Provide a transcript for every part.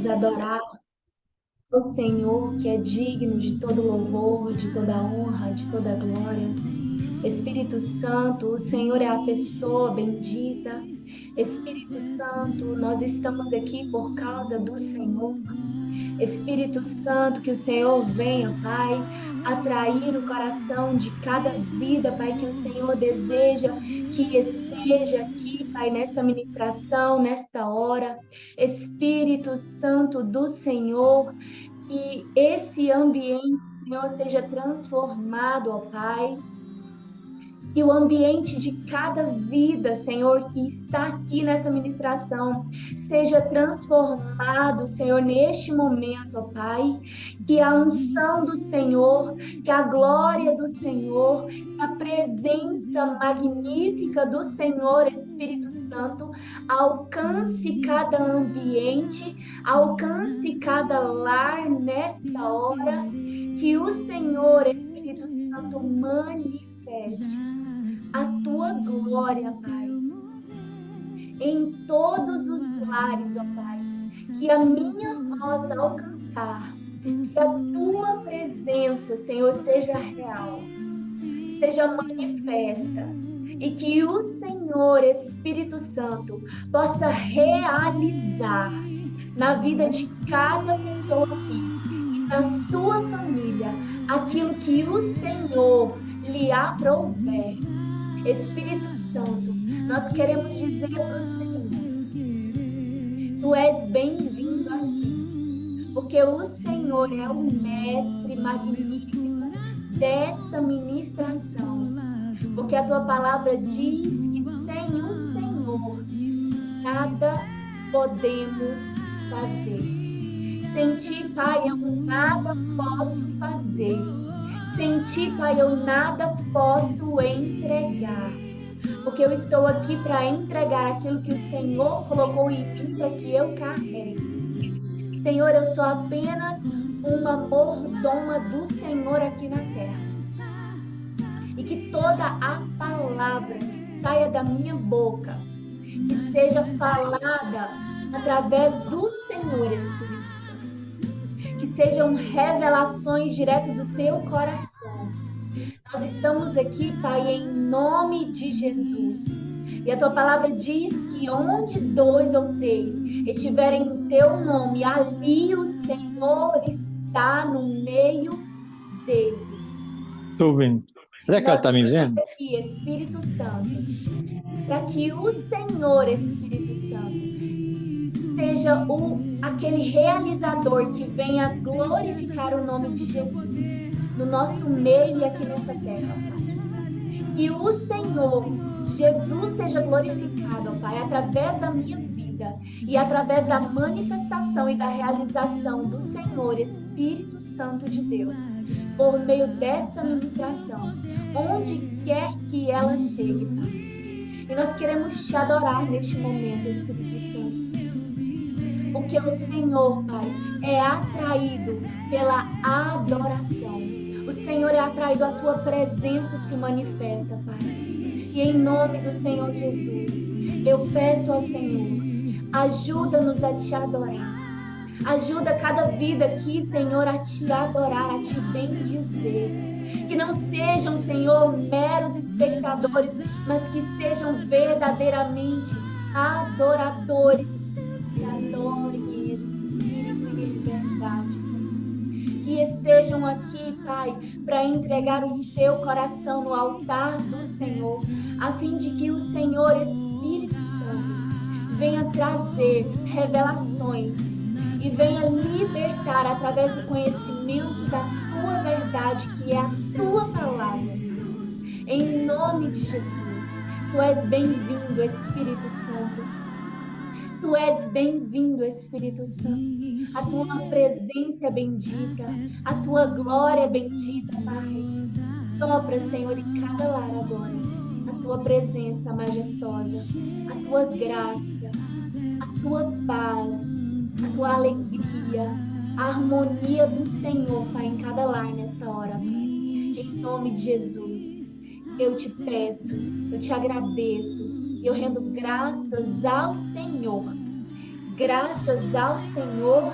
queremos adorar o Senhor, que é digno de todo louvor, de toda honra, de toda glória. Espírito Santo, o Senhor é a pessoa bendita. Espírito Santo, nós estamos aqui por causa do Senhor. Espírito Santo, que o Senhor venha, Pai, atrair o coração de cada vida, Pai, que o Senhor deseja que esteja aqui, Pai, nesta ministração, nesta hora. Espírito Santo do Senhor, que esse ambiente, Senhor, seja transformado, ó Pai. Que o ambiente de cada vida, Senhor, que está aqui nessa ministração, seja transformado, Senhor, neste momento, ó Pai. Que a unção do Senhor, que a glória do Senhor, que a presença magnífica do Senhor, Espírito Santo, alcance cada ambiente, alcance cada lar nesta hora. Que o Senhor, Espírito Santo, manifeste a tua glória, Pai, em todos os lares, ó Pai, que a minha voz alcançar, que a tua presença, Senhor, seja real, seja manifesta, e que o Senhor, Espírito Santo, possa realizar na vida de cada pessoa aqui, na sua família, aquilo que o Senhor lhe aprouver. Espírito Santo, nós queremos dizer para o Senhor, tu és bem-vindo aqui, porque o Senhor é o mestre magnífico desta ministração, porque a tua palavra diz que sem o Senhor nada podemos fazer. Sem ti, Pai, eu nada posso fazer. Sem ti, Pai, eu nada posso entregar. Porque eu estou aqui para entregar aquilo que o Senhor colocou em mim para que eu carregue. Senhor, eu sou apenas uma mordoma do Senhor aqui na terra. E que toda a palavra que saia da minha boca, que seja falada através do Senhor, Espírito Santo. Que sejam revelações direto do teu coração. Nós estamos aqui, Pai, em nome de Jesus. E a tua palavra diz que onde dois ou três estiverem no teu nome, ali o Senhor está no meio deles. Estou vendo. Será que ela está me vendo? Aqui, Espírito Santo, para que o Senhor, Espírito Santo, seja aquele realizador que venha glorificar o nome de Jesus no nosso meio e aqui nessa terra, Pai. Que o Senhor, Jesus, seja glorificado, Pai, através da minha vida e através da manifestação e da realização do Senhor, Espírito Santo de Deus, por meio dessa ministração, onde quer que ela chegue, Pai. E nós queremos te adorar neste momento, Espírito Santo. Porque o Senhor, Pai, é atraído pela adoração. O Senhor é atraído, a tua presença se manifesta, Pai. E em nome do Senhor Jesus, eu peço ao Senhor, ajuda-nos a te adorar. Ajuda cada vida aqui, Senhor, a te adorar, a te bendizer. Que não sejam, Senhor, meros espectadores, mas que sejam verdadeiramente adoradores. Que adorem em espírito e em verdade. Que estejam aqui, Pai, para entregar o seu coração no altar do Senhor, a fim de que o Senhor, Espírito Santo, venha trazer revelações e venha libertar através do conhecimento da tua verdade, que é a tua palavra. Em nome de Jesus, tu és bem-vindo, Espírito Santo. Tu és bem-vindo, Espírito Santo. A tua presença é bendita, a tua glória é bendita, Pai. Sopra, Senhor, em cada lar agora, a tua presença majestosa, a tua graça, a tua paz, a tua alegria, a harmonia do Senhor, Pai, em cada lar nesta hora, Pai. Em nome de Jesus, eu te peço, eu te agradeço e eu rendo graças ao Senhor Graças ao Senhor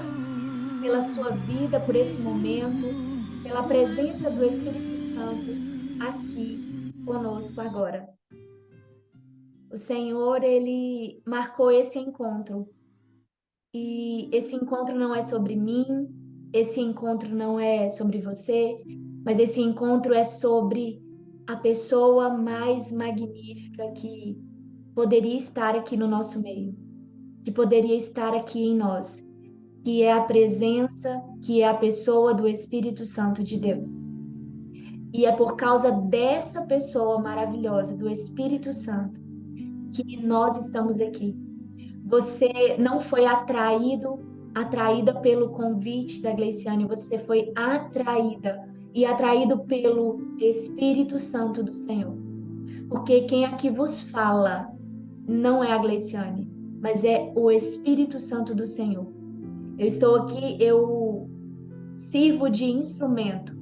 pela sua vida, por esse momento, pela presença do Espírito Santo aqui conosco agora. O Senhor, ele marcou esse encontro. E esse encontro não é sobre mim, esse encontro não é sobre você, mas esse encontro é sobre a pessoa mais magnífica que poderia estar aqui no nosso meio, que poderia estar aqui em nós, que é a presença, que é a pessoa do Espírito Santo de Deus. E é por causa dessa pessoa maravilhosa, do Espírito Santo, que nós estamos aqui. Você não foi atraída pelo convite da Gleiciane, você foi atraído pelo Espírito Santo do Senhor. Porque quem aqui vos fala não é a Gleiciane, mas é o Espírito Santo do Senhor. Eu estou aqui, eu sirvo de instrumento,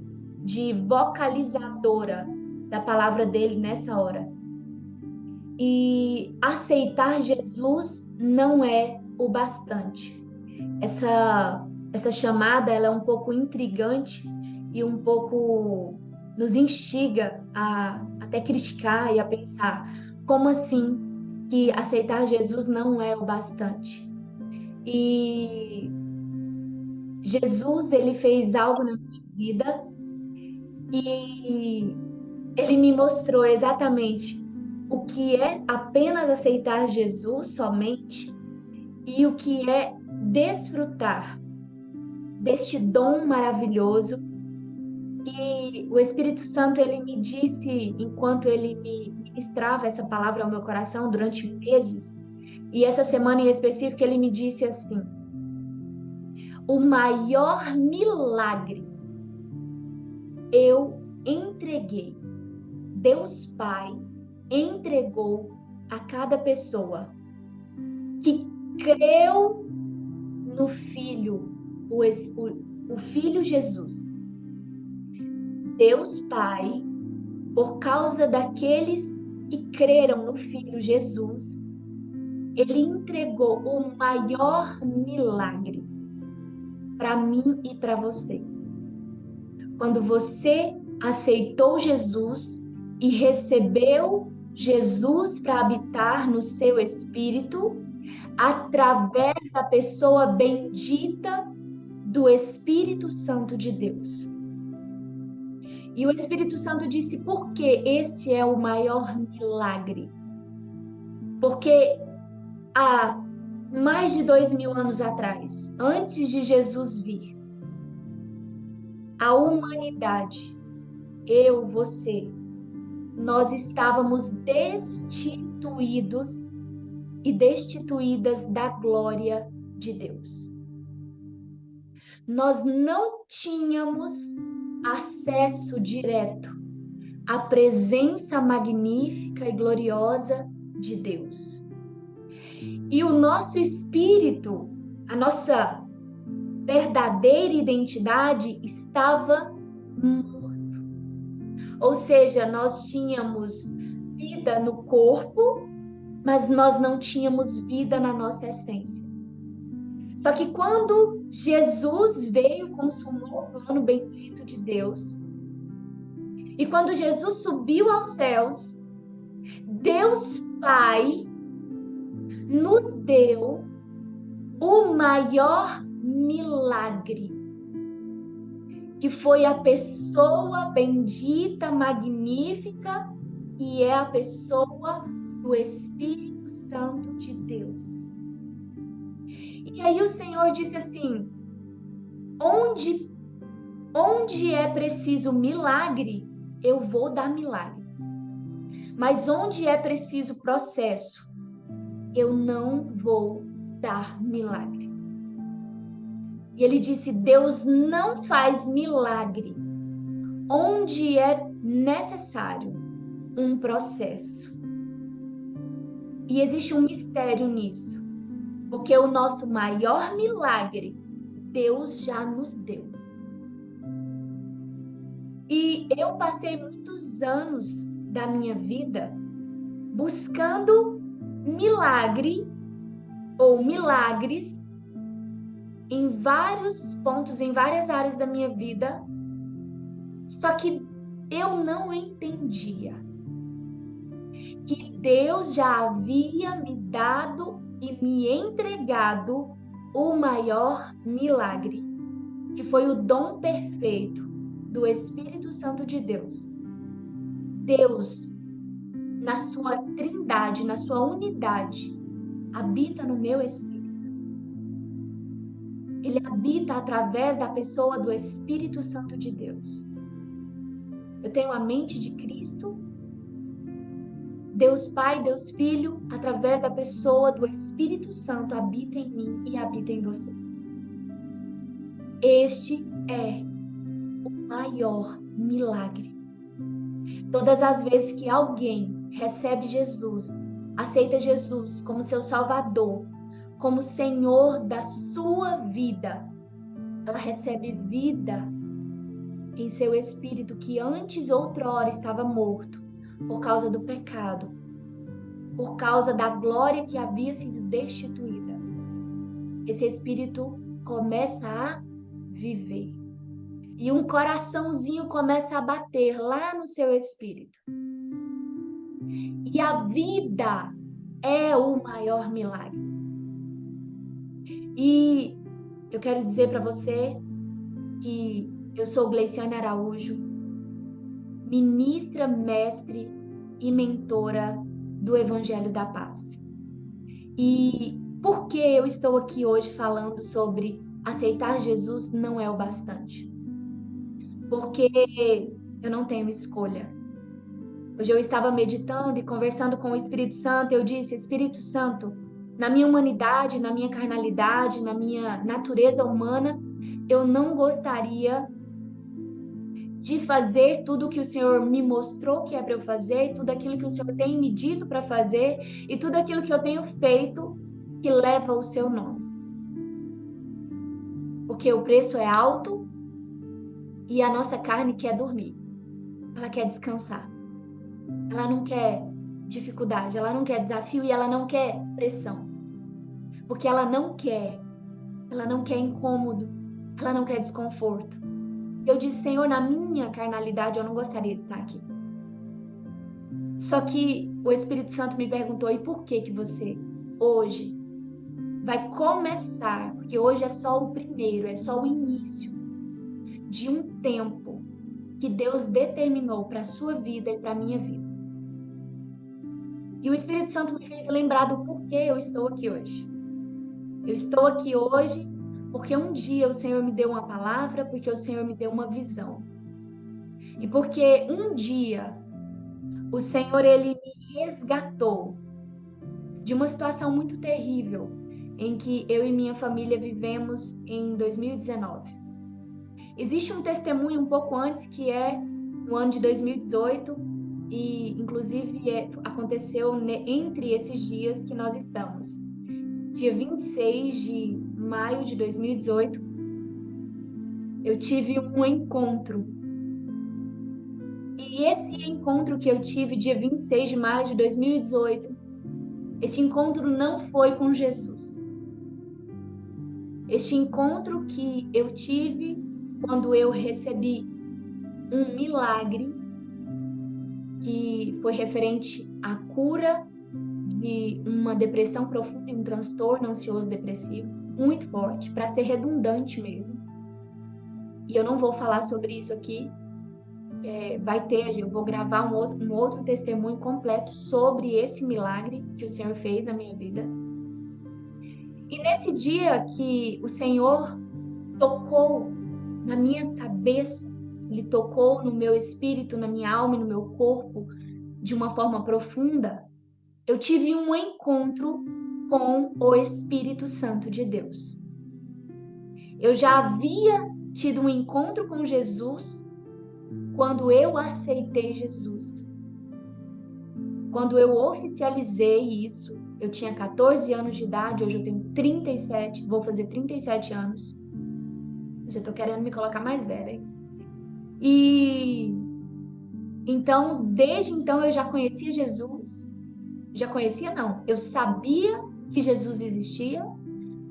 de vocalizadora da palavra dele nessa hora. E aceitar Jesus não é o bastante. Essa chamada, ela é um pouco intrigante e um pouco nos instiga a até criticar e a pensar, como assim que aceitar Jesus não é o bastante? E Jesus, ele fez algo na minha vida e ele me mostrou exatamente o que é apenas aceitar Jesus somente e o que é desfrutar deste dom maravilhoso que o Espírito Santo ele me disse enquanto ele me ministrava essa palavra ao meu coração durante meses, e essa semana em específico ele me disse assim: o maior milagre eu entreguei, Deus Pai entregou a cada pessoa que creu no Filho, o Filho Jesus. Deus Pai, por causa daqueles que creram no Filho Jesus, ele entregou o maior milagre para mim e para você. Quando você aceitou Jesus e recebeu Jesus para habitar no seu espírito, através da pessoa bendita do Espírito Santo de Deus. E o Espírito Santo disse, por que esse é o maior milagre? Porque há mais de 2000 anos atrás, antes de Jesus vir, a humanidade, eu, você, nós estávamos destituídos e destituídas da glória de Deus. Nós não tínhamos acesso direto à presença magnífica e gloriosa de Deus. E o nosso espírito, a nossa verdadeira identidade estava morto. Ou seja, nós tínhamos vida no corpo, mas nós não tínhamos vida na nossa essência. Só que quando Jesus veio, consumou o plano bendito de Deus, e quando Jesus subiu aos céus, Deus Pai nos deu o maior milagre, que foi a pessoa bendita, magnífica, que é a pessoa do Espírito Santo de Deus. E aí o Senhor disse assim, onde é preciso milagre, eu vou dar milagre. Mas onde é preciso processo, eu não vou dar milagre. E ele disse, Deus não faz milagre onde é necessário um processo. E existe um mistério nisso, porque o nosso maior milagre, Deus já nos deu. E eu passei muitos anos da minha vida buscando milagre ou milagres em vários pontos, em várias áreas da minha vida, só que eu não entendia que Deus já havia me dado e me entregado o maior milagre, que foi o dom perfeito do Espírito Santo de Deus. Deus, na sua trindade, na sua unidade, habita no meu espírito. Ele habita através da pessoa do Espírito Santo de Deus. Eu tenho a mente de Cristo, Deus Pai, Deus Filho, através da pessoa do Espírito Santo, habita em mim e habita em você. Este é o maior milagre. Todas as vezes que alguém recebe Jesus, aceita Jesus como seu Salvador, como Senhor da sua vida, ela recebe vida em seu espírito que antes, outrora, estava morto por causa do pecado, por causa da glória que havia sido destituída. Esse espírito começa a viver. E um coraçãozinho começa a bater lá no seu espírito. E a vida é o maior milagre. E eu quero dizer para você que eu sou Gleiciane Araújo, ministra, mestre e mentora do Evangelho da Paz. E por que eu estou aqui hoje falando sobre aceitar Jesus não é o bastante? Porque eu não tenho escolha. Hoje eu estava meditando e conversando com o Espírito Santo, eu disse: Espírito Santo, na minha humanidade, na minha carnalidade, na minha natureza humana, eu não gostaria de fazer tudo que o Senhor me mostrou que é para eu fazer, tudo aquilo que o Senhor tem me dito para fazer e tudo aquilo que eu tenho feito que leva o seu nome. Porque o preço é alto e a nossa carne quer dormir. Ela quer descansar. Ela não quer dificuldade, ela não quer desafio e ela não quer pressão. Porque ela não quer incômodo, ela não quer desconforto. Eu disse: Senhor, na minha carnalidade eu não gostaria de estar aqui. Só que o Espírito Santo me perguntou: e por que você hoje vai começar? Porque hoje é só o primeiro, é só o início de um tempo que Deus determinou para a sua vida e para a minha vida. E o Espírito Santo me fez lembrar do porquê eu estou aqui hoje. Eu estou aqui hoje porque um dia o Senhor me deu uma palavra, porque o Senhor me deu uma visão. E porque um dia o Senhor, Ele me resgatou de uma situação muito terrível em que eu e minha família vivemos em 2019. Existe um testemunho um pouco antes, que é no ano de 2018, e inclusive aconteceu entre esses dias que nós estamos. Dia 26 de maio de 2018, eu tive um encontro. E esse encontro que eu tive dia 26 de maio de 2018, esse encontro não foi com Jesus. Este encontro que eu tive quando eu recebi um milagre que foi referente à cura de uma depressão profunda e um transtorno ansioso depressivo muito forte, para ser redundante mesmo. E eu não vou falar sobre isso aqui. Eu vou gravar um outro testemunho completo sobre esse milagre que o Senhor fez na minha vida. E nesse dia que o Senhor tocou na minha cabeça, Ele tocou no meu espírito, na minha alma e no meu corpo de uma forma profunda, eu tive um encontro com o Espírito Santo de Deus. Eu já havia tido um encontro com Jesus quando eu aceitei Jesus. Quando eu oficializei isso, eu tinha 14 anos de idade, hoje eu tenho 37, vou fazer 37 anos. Eu já tô querendo me colocar mais velha, hein? E então, desde então eu já conhecia Jesus. Já conhecia não, eu sabia que Jesus existia.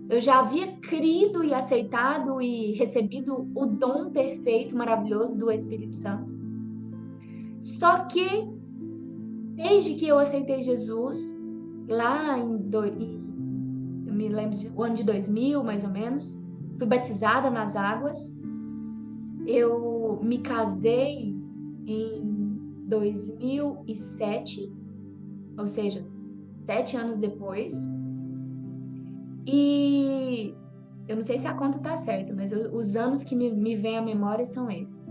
Eu já havia crido e aceitado e recebido o dom perfeito, maravilhoso do Espírito Santo. Só que, desde que eu aceitei Jesus, lá eu me lembro do ano de 2000, mais ou menos, fui batizada nas águas. Eu me casei em 2007, ou seja, 7 anos depois. E eu não sei se a conta tá certa, mas os anos que me vêm à memória são esses.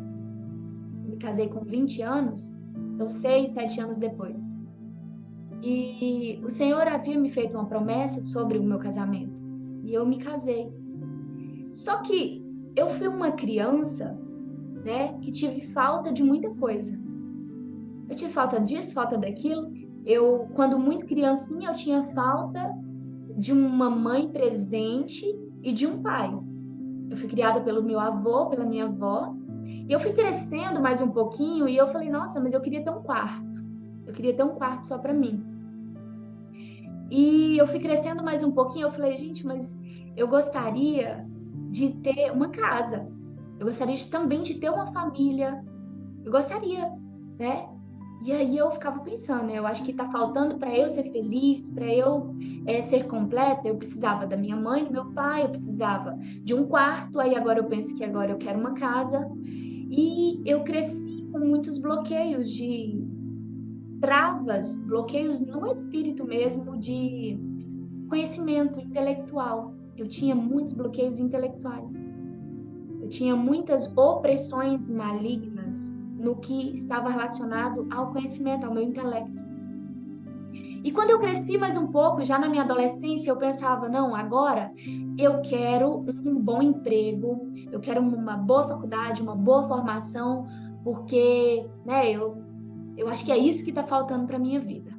Me casei com 20 anos, então 6, 7 anos depois. E o Senhor havia me feito uma promessa sobre o meu casamento. E eu me casei. Só que eu fui uma criança, né, que tive falta de muita coisa. Eu tive falta disso, falta daquilo. Quando muito criancinha, eu tinha falta de uma mãe presente e de um pai. Eu fui criada pelo meu avô, pela minha avó. E eu fui crescendo mais um pouquinho e eu falei, nossa, mas eu queria ter um quarto. Eu queria ter um quarto só para mim. E eu fui crescendo mais um pouquinho, eu falei, gente, mas eu gostaria de ter uma casa. Eu gostaria também de ter uma família. Eu gostaria, né? E aí eu ficava pensando, né? Eu acho que tá faltando para eu ser feliz, para eu ser completa. Eu precisava da minha mãe, do meu pai, eu precisava de um quarto. Aí agora eu penso que agora eu quero uma casa. E eu cresci com muitos bloqueios de travas, bloqueios no espírito mesmo de conhecimento intelectual. Eu tinha muitos bloqueios intelectuais. Eu tinha muitas opressões malignas no que estava relacionado ao conhecimento, ao meu intelecto. E quando eu cresci mais um pouco, já na minha adolescência, eu pensava, não, agora eu quero um bom emprego, eu quero uma boa faculdade, uma boa formação, porque, né, eu acho que é isso que está faltando para minha vida.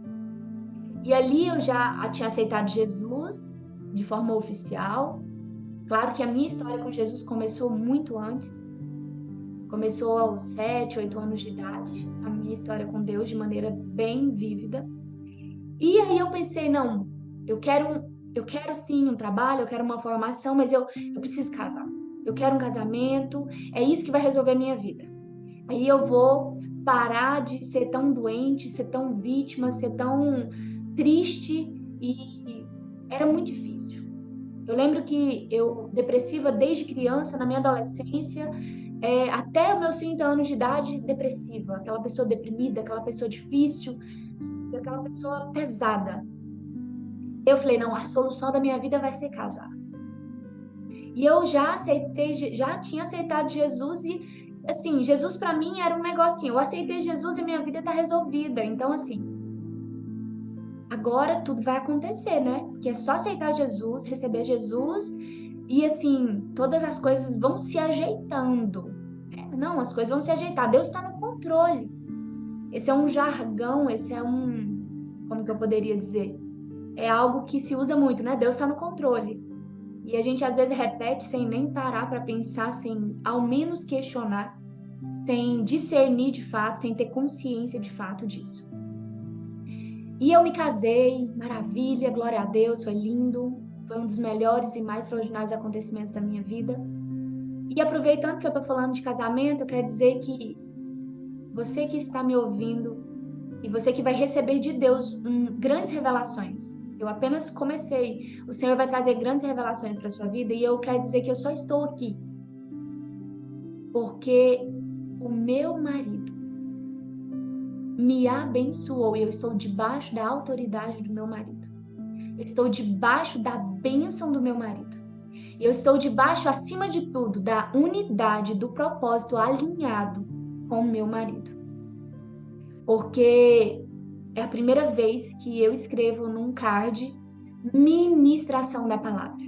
E ali eu já tinha aceitado Jesus de forma oficial. Claro que a minha história com Jesus começou muito antes. Começou aos 7, 8 anos de idade. A minha história com Deus de maneira bem vívida. E aí eu pensei, não, eu quero sim um trabalho, eu quero uma formação, mas eu preciso casar. Eu quero um casamento, é isso que vai resolver a minha vida. Aí eu vou parar de ser tão doente, ser tão vítima, ser tão triste, e era muito difícil. Eu lembro que eu, depressiva desde criança, na minha adolescência, até os meus 30 anos de idade, depressiva. Aquela pessoa deprimida, aquela pessoa difícil, aquela pessoa pesada. Eu falei, não, a solução da minha vida vai ser casar. E eu já tinha aceitado Jesus e, assim, Jesus para mim era um negocinho. Eu aceitei Jesus e minha vida tá resolvida. Então, assim, agora tudo vai acontecer, né? Porque é só aceitar Jesus, receber Jesus e, assim, todas as coisas vão se ajeitando. Não, as coisas vão se ajeitar. Deus está no controle. Esse é um jargão, como que eu poderia dizer? É algo que se usa muito, né? Deus está no controle. E a gente às vezes repete sem nem parar para pensar, sem ao menos questionar, sem discernir de fato, sem ter consciência de fato disso. E eu me casei, maravilha, glória a Deus, foi lindo, foi um dos melhores e mais extraordinários acontecimentos da minha vida. E aproveitando que eu estou falando de casamento, eu quero dizer que você que está me ouvindo e você que vai receber de Deus grandes revelações. Eu apenas comecei. O Senhor vai trazer grandes revelações para a sua vida e eu quero dizer que eu só estou aqui porque o meu marido me abençoou e eu estou debaixo da autoridade do meu marido. Eu estou debaixo da bênção do meu marido. Eu estou debaixo, acima de tudo, da unidade, do propósito alinhado com o meu marido. Porque é a primeira vez que eu escrevo num card ministração da palavra.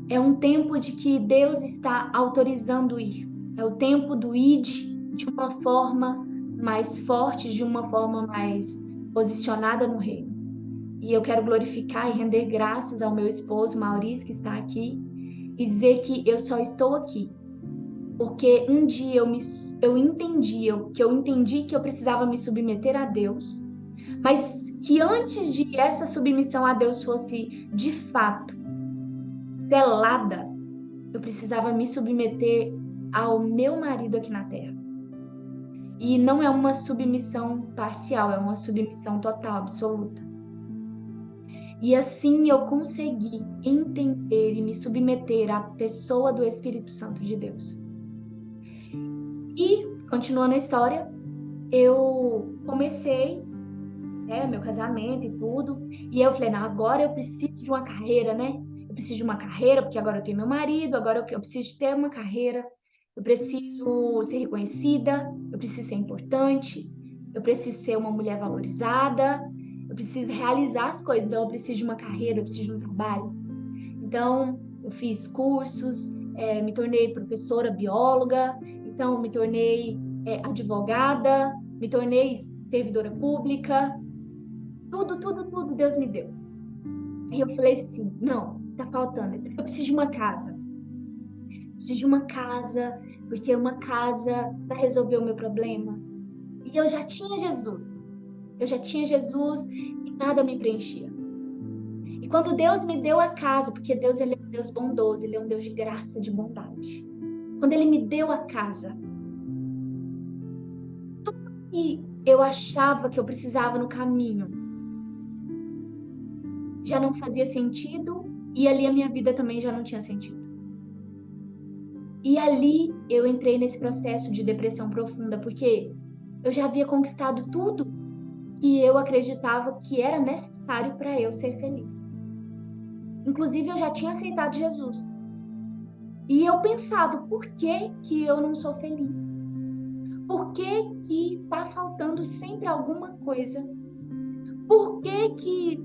É um tempo de que Deus está autorizando ir. É o tempo do id de uma forma mais forte, de uma forma mais posicionada no reino. E eu quero glorificar e render graças ao meu esposo, Maurício, que está aqui, e dizer que eu só estou aqui porque um dia eu entendi que eu precisava me submeter a Deus, mas que antes de essa submissão a Deus fosse de fato selada, eu precisava me submeter ao meu marido aqui na Terra. E não é uma submissão parcial, é uma submissão total, absoluta. E assim eu consegui entender e me submeter à pessoa do Espírito Santo de Deus. E, continuando a história, eu comecei, meu casamento e tudo, e eu falei, não, agora eu preciso de uma carreira, né? Eu preciso de uma carreira, porque agora eu tenho meu marido, agora eu preciso ter uma carreira, eu preciso ser reconhecida, eu preciso ser importante, eu preciso ser uma mulher valorizada, eu preciso realizar as coisas, então eu preciso de uma carreira, eu preciso de um trabalho. Então, eu fiz cursos, me tornei professora bióloga, então me tornei advogada, me tornei servidora pública, tudo Deus me deu. E eu falei assim, não, tá faltando, eu preciso de uma casa. Preciso de uma casa, porque uma casa vai resolver o meu problema. E eu já tinha Jesus. Eu já tinha Jesus e nada me preenchia. E quando Deus me deu a casa, porque Deus ele é um Deus bondoso, ele é um Deus de graça, de bondade. Quando ele me deu a casa, tudo que eu achava que eu precisava no caminho já não fazia sentido e ali a minha vida também já não tinha sentido. E ali eu entrei nesse processo de depressão profunda, porque eu já havia conquistado tudo que eu acreditava que era necessário para eu ser feliz. Inclusive, eu já tinha aceitado Jesus. E eu pensava, por que que eu não sou feliz? Por que que tá faltando sempre alguma coisa? Por que que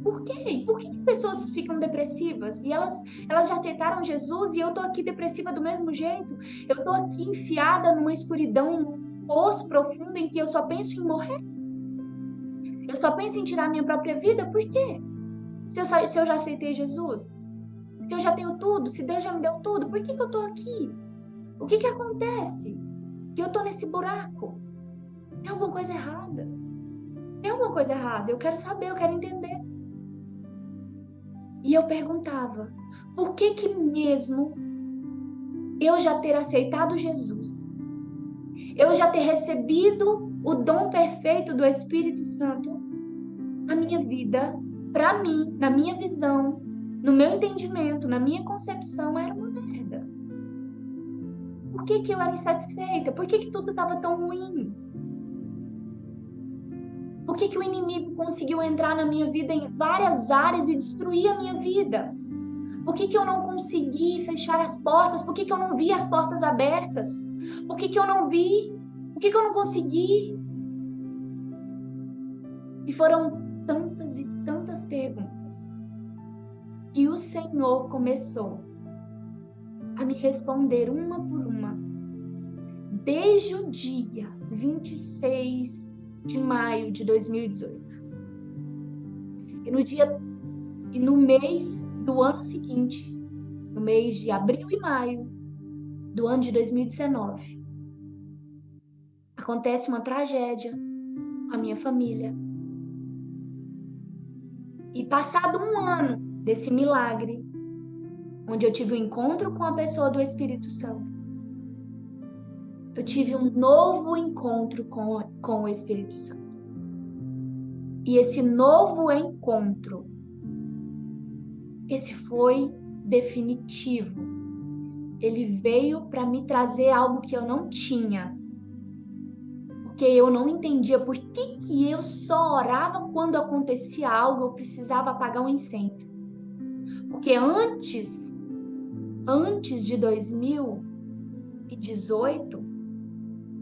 Por quê? Por que que pessoas ficam depressivas? E elas já aceitaram Jesus e eu tô aqui depressiva do mesmo jeito? Eu tô aqui enfiada numa escuridão, num poço profundo em que eu só penso em morrer? Eu só penso em tirar minha própria vida? Por quê? Se eu já aceitei Jesus? Se eu já tenho tudo? Se Deus já me deu tudo? Por que que eu tô aqui? O que que acontece? Que eu tô nesse buraco? Tem alguma coisa errada? Tem alguma coisa errada? Eu quero saber, eu quero entender. E eu perguntava, por que que mesmo eu já ter aceitado Jesus, eu já ter recebido o dom perfeito do Espírito Santo, a minha vida, para mim, na minha visão, no meu entendimento, na minha concepção, era uma merda? Por que que eu era insatisfeita? Por que que tudo estava tão ruim? Por que que o inimigo conseguiu entrar na minha vida em várias áreas e destruir a minha vida? Por que que eu não consegui fechar as portas? Por que que eu não vi as portas abertas? Por que que eu não vi? Por que que eu não consegui? E foram tantas e tantas perguntas que o Senhor começou a me responder uma por uma, desde o dia 26 de maio de 2018. E no mês do ano seguinte, no mês de abril e maio do ano de 2019, acontece uma tragédia com a minha família. E passado um ano desse milagre, onde eu tive um encontro com a pessoa do Espírito Santo, eu tive um novo encontro com o Espírito Santo. E esse novo encontro, esse foi definitivo. Ele veio para me trazer algo que eu não tinha. Porque eu não entendia por que que eu só orava quando acontecia algo, eu precisava apagar um incêndio. Porque antes de 2018,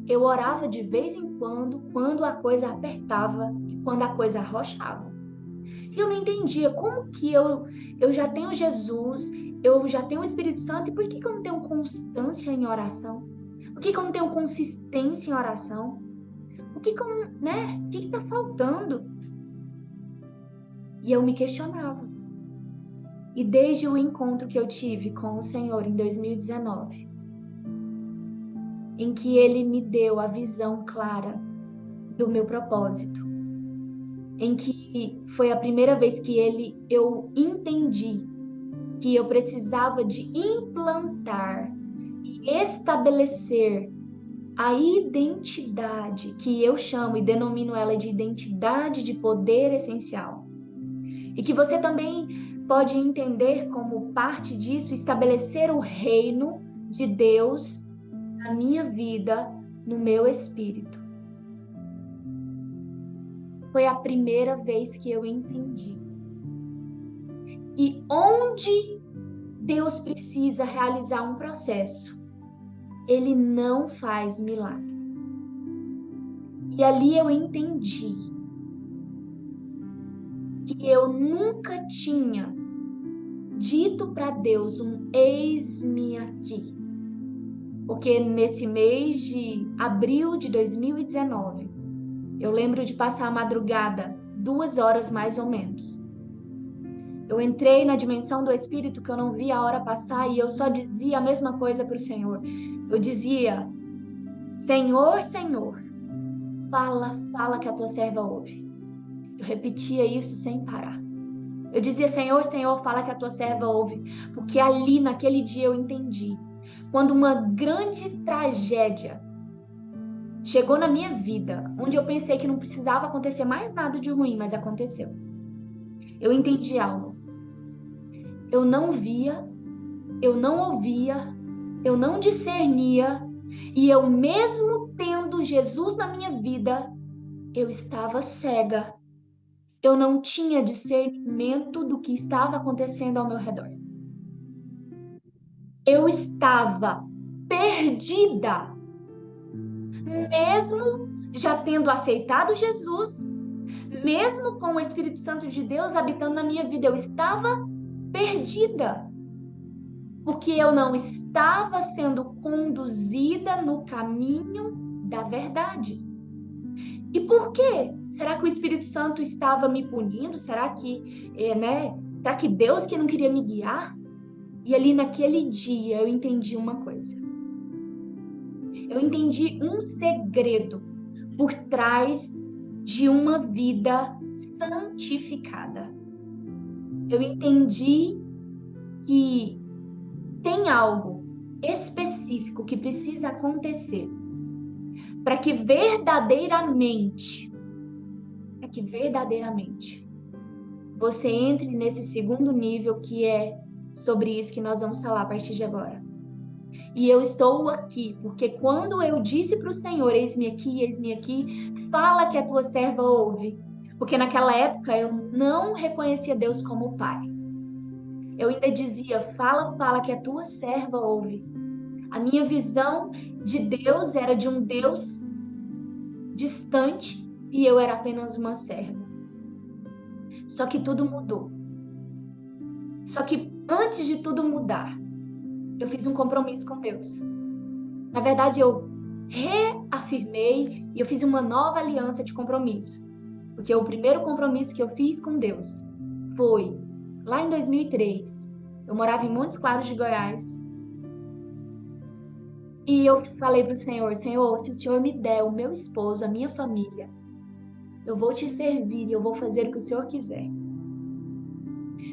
eu orava de vez em quando a coisa apertava e quando a coisa arrochava. E eu não entendia como que eu já tenho Jesus, eu já tenho o Espírito Santo, e por que que eu não tenho constância em oração? Por que que eu não tenho consistência em oração? O que que eu, né? O que que tá faltando? E eu me questionava. E desde o encontro que eu tive com o Senhor em 2019, em que Ele me deu a visão clara do meu propósito, em que foi a primeira vez que eu entendi que eu precisava de implantar e estabelecer a identidade, que eu chamo e denomino ela de identidade de poder essencial. E que você também pode entender como parte disso, estabelecer o reino de Deus na minha vida, no meu espírito. Foi a primeira vez que eu entendi que onde Deus precisa realizar um processo, Ele não faz milagre. E ali eu entendi que eu nunca tinha dito para Deus um eis-me aqui. Porque nesse mês de abril de 2019, eu lembro de passar a madrugada, 2 horas mais ou menos. Eu entrei na dimensão do Espírito que eu não via a hora passar e eu só dizia a mesma coisa para o Senhor. Eu dizia, Senhor, Senhor, fala que a tua serva ouve. Eu repetia isso sem parar. Eu dizia, Senhor, Senhor, fala que a tua serva ouve. Porque ali, naquele dia, eu entendi. Quando uma grande tragédia chegou na minha vida, onde eu pensei que não precisava acontecer mais nada de ruim, mas aconteceu. Eu entendi algo. Eu não via, eu não ouvia, eu não discernia, e eu mesmo tendo Jesus na minha vida, eu estava cega. Eu não tinha discernimento do que estava acontecendo ao meu redor. Eu estava perdida. Mesmo já tendo aceitado Jesus, mesmo com o Espírito Santo de Deus habitando na minha vida, eu estava perdida. Porque eu não estava sendo conduzida no caminho da verdade. E por quê? Será que o Espírito Santo estava me punindo? Será que Deus que não queria me guiar? E ali naquele dia eu entendi uma coisa. Eu entendi um segredo por trás de uma vida santificada. Eu entendi que tem algo específico que precisa acontecer para que verdadeiramente você entre nesse segundo nível, que é sobre isso que nós vamos falar a partir de agora. E eu estou aqui, porque quando eu disse para o Senhor, eis-me aqui, fala que a tua serva ouve. Porque naquela época eu não reconhecia Deus como Pai. Eu ainda dizia, fala que a tua serva ouve. A minha visão de Deus era de um Deus distante e eu era apenas uma serva. Só que tudo mudou. Só que antes de tudo mudar, eu fiz um compromisso com Deus. Na verdade, eu reafirmei e eu fiz uma nova aliança de compromisso. Porque o primeiro compromisso que eu fiz com Deus foi lá em 2003. Eu morava em Montes Claros de Goiás. E eu falei para o Senhor, Senhor, se o Senhor me der o meu esposo, a minha família, eu vou te servir e eu vou fazer o que o Senhor quiser.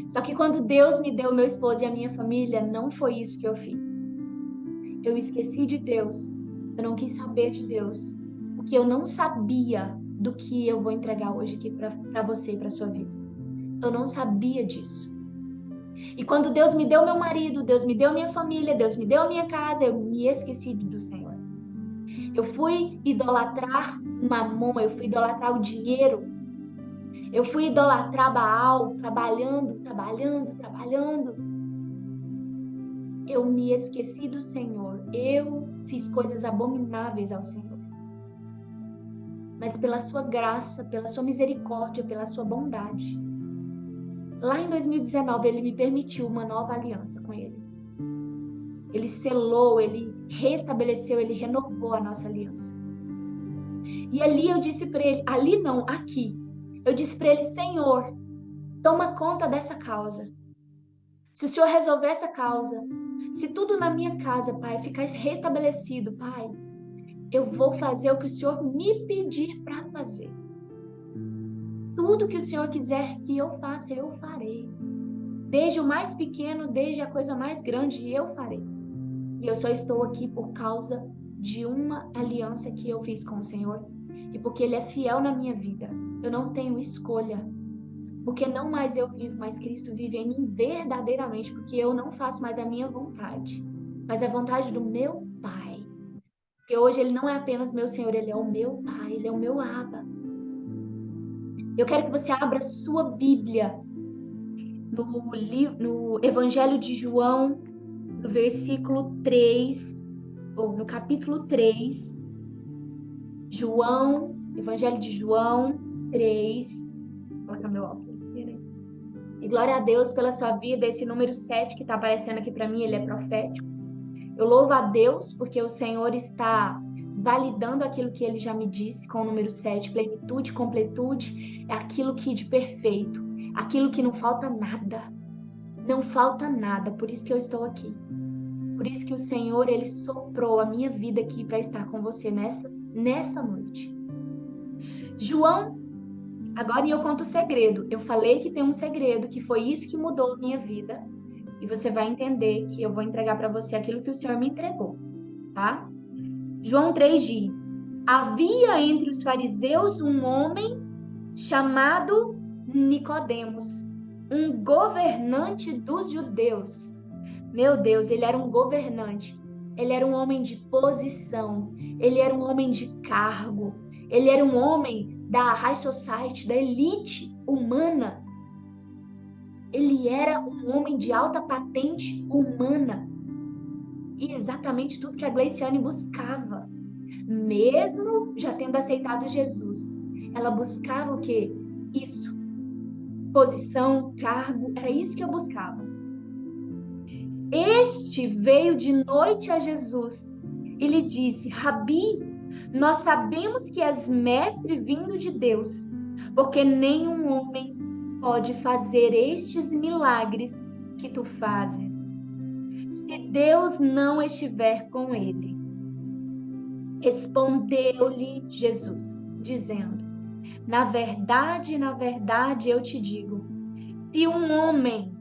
Só que quando Deus me deu o meu esposo e a minha família, não foi isso que eu fiz. Eu esqueci de Deus. Eu não quis saber de Deus. Porque eu não sabia do que eu vou entregar hoje aqui para você e para sua vida. Eu não sabia disso. E quando Deus me deu meu marido, Deus me deu minha família, Deus me deu a minha casa, eu me esqueci do Senhor. Eu fui idolatrar Mamon, eu fui idolatrar o dinheiro. Eu fui idolatrar Baal, trabalhando. Eu me esqueci do Senhor. Eu fiz coisas abomináveis ao Senhor. Mas pela sua graça, pela sua misericórdia, pela sua bondade, lá em 2019, Ele me permitiu uma nova aliança com Ele. Ele selou, Ele restabeleceu, Ele renovou a nossa aliança. E ali eu disse para Ele, ali não, aqui. Eu disse para Ele, Senhor, toma conta dessa causa. Se o Senhor resolver essa causa, se tudo na minha casa, Pai, ficar restabelecido, Pai, eu vou fazer o que o Senhor me pedir para fazer. tudo que o Senhor quiser que eu faça, eu farei. Desde o mais pequeno, desde a coisa mais grande, eu farei. E eu só estou aqui por causa de uma aliança que eu fiz com o Senhor e porque Ele é fiel na minha vida. Eu não tenho escolha, porque não mais eu vivo, mas Cristo vive em mim verdadeiramente, porque eu não faço mais a minha vontade, mas a vontade do meu Pai. Porque hoje Ele não é apenas meu Senhor, Ele é o meu Pai, Ele é o meu Abba. Eu quero que você abra sua Bíblia no Evangelho de João, no versículo 3, ou no capítulo 3, Evangelho de João 3, vou colocar meu óculos aqui, né? E glória a Deus pela sua vida, esse número 7 que está aparecendo aqui para mim, ele é profético. Eu louvo a Deus porque o Senhor está validando aquilo que Ele já me disse com o número 7, plenitude, completude, é aquilo que de perfeito, aquilo que não falta nada, não falta nada, por isso que eu estou aqui. Por isso que o Senhor, Ele soprou a minha vida aqui para estar com você nesta noite. João, agora eu conto o segredo. Eu falei que tem um segredo, que foi isso que mudou a minha vida. E você vai entender que eu vou entregar para você aquilo que o Senhor me entregou, tá? João 3 diz: havia entre os fariseus um homem chamado Nicodemos, um governante dos judeus. Meu Deus, ele era um governante. Ele era um homem de posição. Ele era um homem de cargo. Ele era um homem da high society, da elite humana. Ele era um homem de alta patente humana. E exatamente tudo que a Gleiciane buscava. Mesmo já tendo aceitado Jesus, ela buscava o quê? Isso. Posição, cargo, era isso que eu buscava. Este veio de noite a Jesus e lhe disse: Rabi, nós sabemos que és mestre vindo de Deus, porque nenhum homem pode fazer estes milagres que tu fazes, se Deus não estiver com ele. Respondeu-lhe Jesus, dizendo: na verdade, eu te digo, se um homem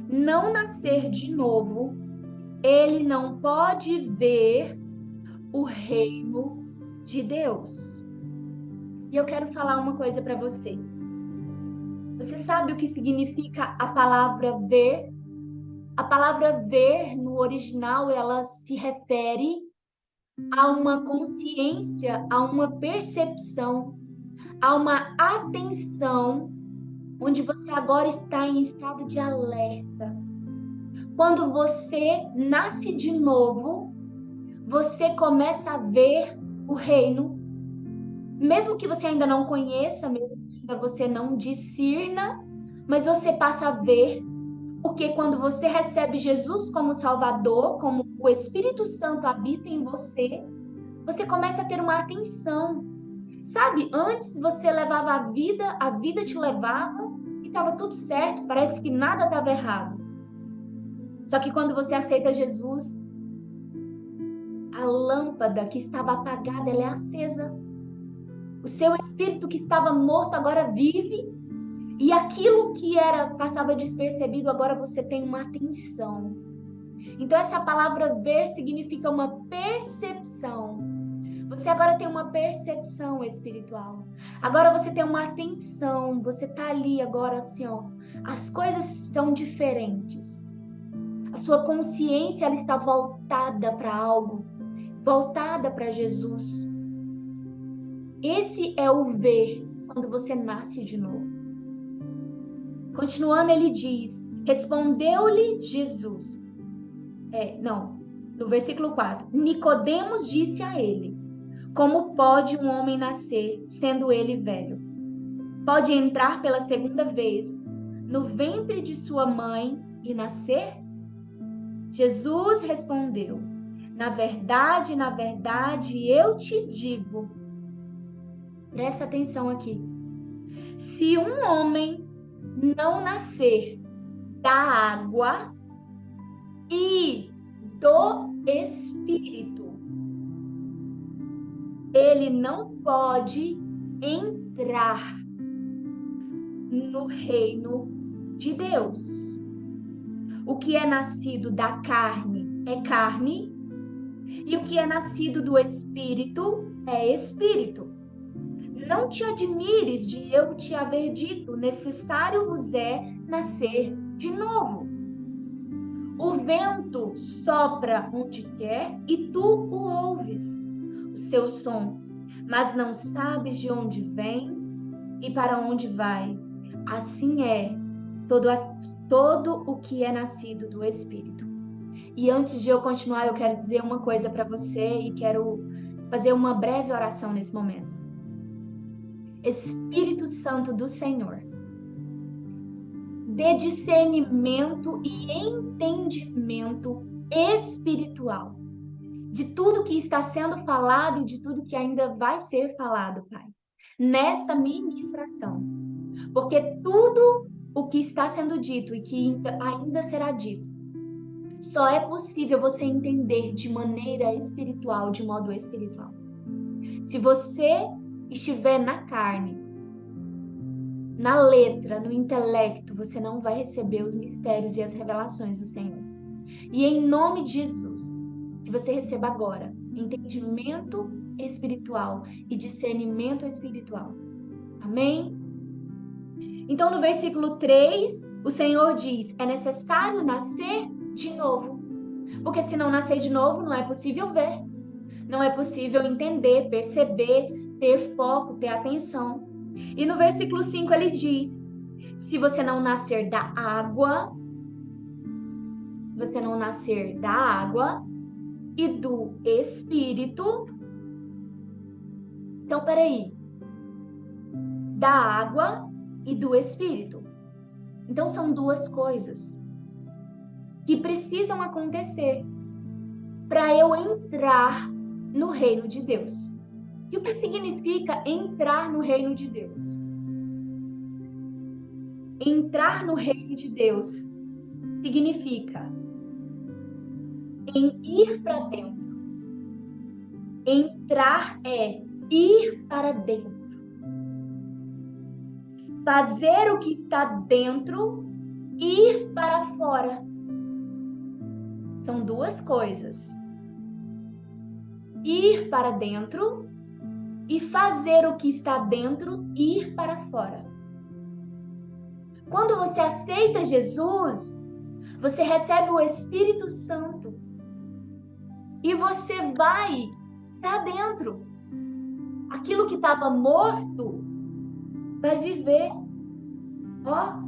não nascer de novo, ele não pode ver o reino de Deus. E eu quero falar uma coisa para você. Você sabe o que significa a palavra ver? A palavra ver, no original, ela se refere a uma consciência, a uma percepção, a uma atenção, onde você agora está em estado de alerta. Quando você nasce de novo, você começa a ver o reino, mesmo que você ainda não conheça, mesmo que ainda você não discirna, mas você passa a ver, porque quando você recebe Jesus como Salvador, como o Espírito Santo habita em você, você começa a ter uma atenção. Sabe, antes você levava a vida te levava e estava tudo certo, parece que nada estava errado. Só que quando você aceita Jesus, a lâmpada que estava apagada, ela é acesa. O seu espírito que estava morto agora vive, e aquilo que passava despercebido, agora você tem uma atenção. Então essa palavra ver significa uma percepção. Você agora tem uma percepção espiritual. Agora você tem uma atenção. Você está ali agora assim, ó. As coisas são diferentes. A sua consciência, ela está voltada para algo. Voltada para Jesus. Esse é o ver quando você nasce de novo. Continuando, ele diz: respondeu-lhe Jesus. No versículo 4. Nicodemos disse a ele: como pode um homem nascer, sendo ele velho? Pode entrar pela segunda vez no ventre de sua mãe e nascer? Jesus respondeu: na verdade, eu te digo. Presta atenção aqui. Se um homem não nascer da água e do Espírito, ele não pode entrar no reino de Deus. O que é nascido da carne é carne, e o que é nascido do Espírito é Espírito. Não te admires de eu te haver dito, necessário vos é nascer de novo. O vento sopra onde quer e tu o ouves, o seu som, mas não sabes de onde vem e para onde vai. Assim é todo o que é nascido do Espírito. E antes de eu continuar, eu quero dizer uma coisa para você e quero fazer uma breve oração nesse momento. Espírito Santo do Senhor, dê discernimento e entendimento espiritual de tudo que está sendo falado e de tudo que ainda vai ser falado, Pai, nessa ministração. Porque tudo o que está sendo dito e que ainda será dito, só é possível você entender de maneira espiritual, de modo espiritual. Se você estiver na carne, na letra, no intelecto, você não vai receber os mistérios e as revelações do Senhor. E em nome de Jesus, que você receba agora entendimento espiritual e discernimento espiritual. Amém? Então, no versículo 3, o Senhor diz, é necessário nascer de novo. Porque se não nascer de novo, não é possível ver. Não é possível entender, perceber, ter foco, ter atenção. E no versículo 5 ele diz, se você não nascer da água, e do Espírito, então peraí, da água e do Espírito. Então são duas coisas que precisam acontecer para eu entrar no reino de Deus. E o que significa entrar no reino de Deus? Entrar no reino de Deus significa em ir para dentro. Entrar é ir para dentro. Fazer o que está dentro, ir para fora. São duas coisas. Ir para dentro e fazer o que está dentro, ir para fora. Quando você aceita Jesus, você recebe o Espírito Santo e você vai para dentro. Aquilo que estava morto vai viver. Ó,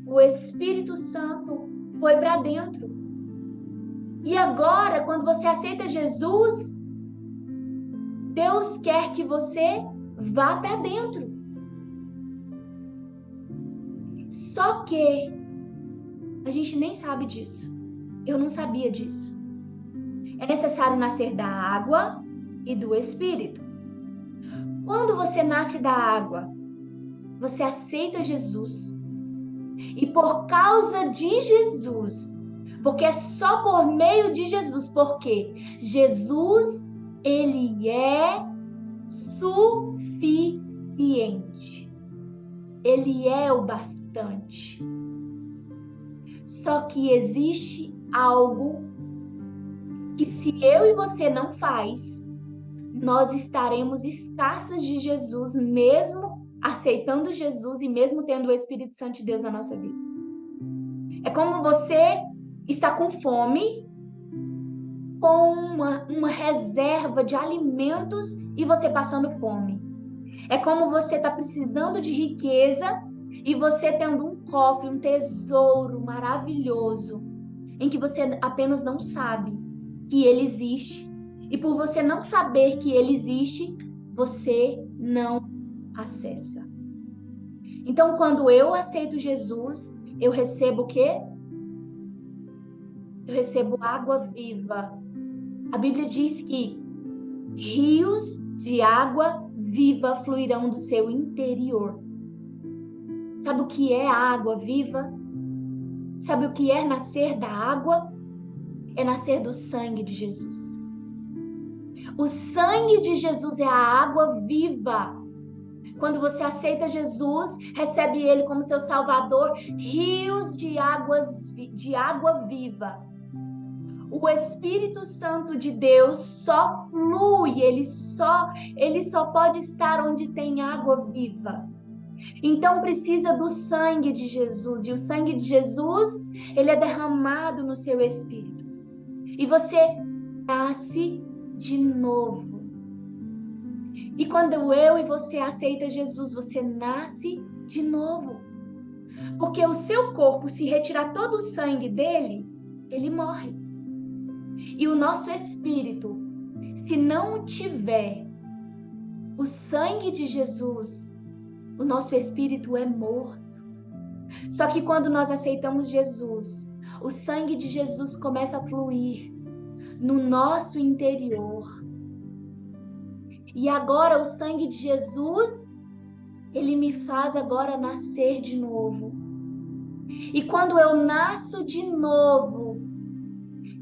o Espírito Santo foi para dentro. E agora, quando você aceita Jesus, Deus quer que você vá para dentro. Só que a gente nem sabe disso. Eu não sabia disso. É necessário nascer da água e do Espírito. Quando você nasce da água, você aceita Jesus. E por causa de Jesus, porque é só por meio de Jesus, porque Jesus, ele é suficiente. Ele é o bastante. Só que existe algo que se eu e você não faz, nós estaremos escassas de Jesus, mesmo aceitando Jesus e mesmo tendo o Espírito Santo de Deus na nossa vida. É como você está com fome, com uma reserva de alimentos e você passando fome. É como você está precisando de riqueza e você tendo um cofre, um tesouro maravilhoso, em que você apenas não sabe que ele existe. E por você não saber que ele existe, você não acessa. Então, quando eu aceito Jesus, eu recebo o quê? Eu recebo água viva. A Bíblia diz que rios de água viva fluirão do seu interior. Sabe o que é a água viva? Sabe o que é nascer da água? É nascer do sangue de Jesus. O sangue de Jesus é a água viva. Quando você aceita Jesus, recebe Ele como seu Salvador, rios de água viva. O Espírito Santo de Deus só flui, ele só pode estar onde tem água viva. Então precisa do sangue de Jesus, e o sangue de Jesus, ele é derramado no seu espírito. E você nasce de novo. E quando eu e você aceita Jesus, você nasce de novo. Porque o seu corpo, se retirar todo o sangue dele, ele morre. E o nosso espírito, se não tiver o sangue de Jesus, o nosso espírito é morto. Só que quando nós aceitamos Jesus, o sangue de Jesus começa a fluir no nosso interior. E agora o sangue de Jesus, ele me faz agora nascer de novo. E quando eu nasço de novo,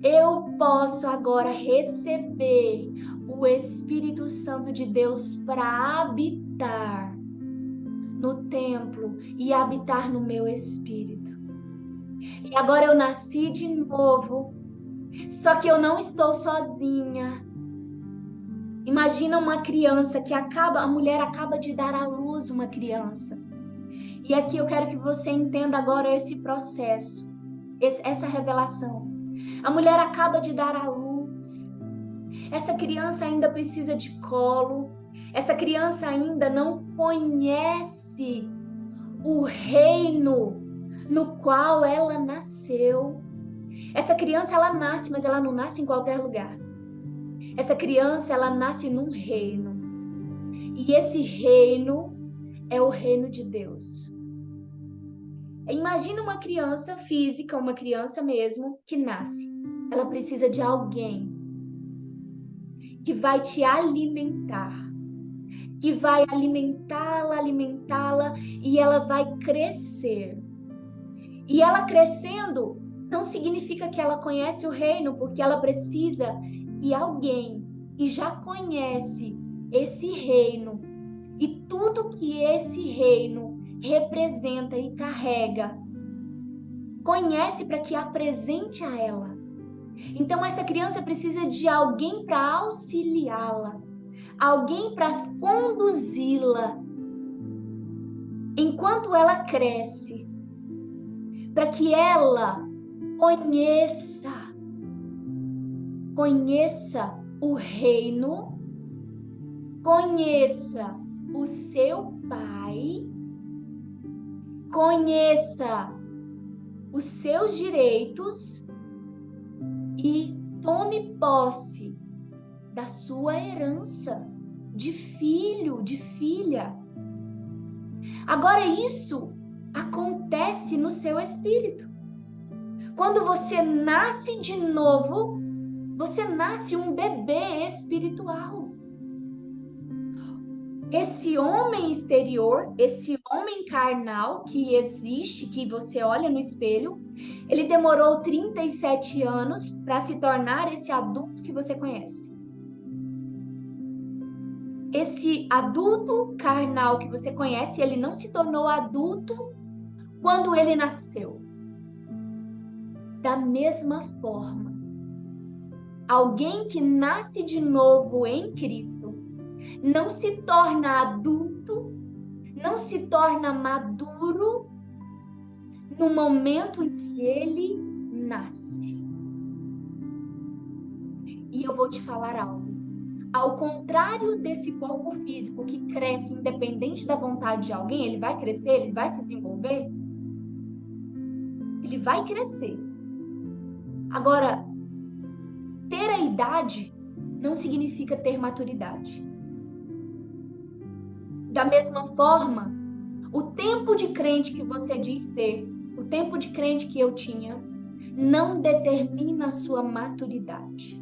eu posso agora receber o Espírito Santo de Deus para habitar no templo e habitar no meu espírito. E agora eu nasci de novo, só que eu não estou sozinha. Imagina uma criança a mulher acaba de dar à luz uma criança. E aqui eu quero que você entenda agora esse processo, essa revelação. A mulher acaba de dar à luz. Essa criança ainda precisa de colo. Essa criança ainda não conhece o reino no qual ela nasceu. Essa criança, ela nasce, mas ela não nasce em qualquer lugar. Essa criança, ela nasce num reino. E esse reino é o reino de Deus. Imagina uma criança física, uma criança mesmo, que nasce. Ela precisa de alguém que vai te alimentar, que vai alimentá-la, e ela vai crescer. E ela crescendo não significa que ela conhece o reino, porque ela precisa de alguém que já conhece esse reino e tudo que esse reino representa e carrega. Conhece para que apresente a ela. Então essa criança precisa de alguém para auxiliá-la, alguém para conduzi-la enquanto ela cresce, para que ela conheça o reino, conheça o seu pai, conheça os seus direitos e tome posse da sua herança de filho, de filha. Agora isso acontece no seu espírito. Quando você nasce de novo, você nasce um bebê espiritual. Esse homem exterior, esse homem carnal que existe, que você olha no espelho, ele demorou 37 anos para se tornar esse adulto que você conhece. Esse adulto carnal que você conhece, ele não se tornou adulto quando ele nasceu. Da mesma forma, alguém que nasce de novo em Cristo não se torna adulto, não se torna maduro no momento em que ele nasce. E eu vou te falar algo. Ao contrário desse corpo físico que cresce independente da vontade de alguém, ele vai crescer, ele vai se desenvolver, ele vai crescer. Agora, ter a idade não significa ter maturidade. Da mesma forma, o tempo de crente que você diz ter, o tempo de crente que eu tinha, não determina a sua maturidade.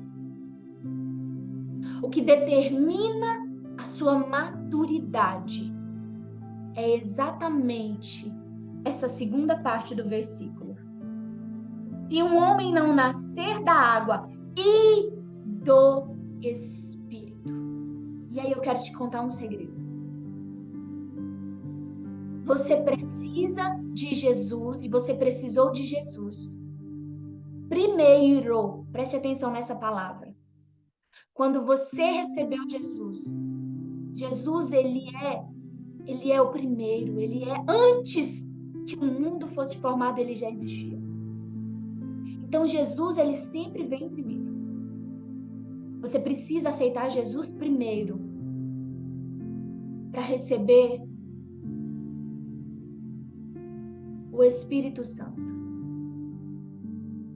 O que determina a sua maturidade é exatamente essa segunda parte do versículo. Se um homem não nascer da água e do Espírito. E aí eu quero te contar um segredo. você precisa de Jesus e você precisou de Jesus. Primeiro, preste atenção nessa palavra. Quando você recebeu Jesus, Jesus, ele é o primeiro, ele é antes que o mundo fosse formado, ele já existia. Então, Jesus, ele sempre vem primeiro. Você precisa aceitar Jesus primeiro para receber o Espírito Santo.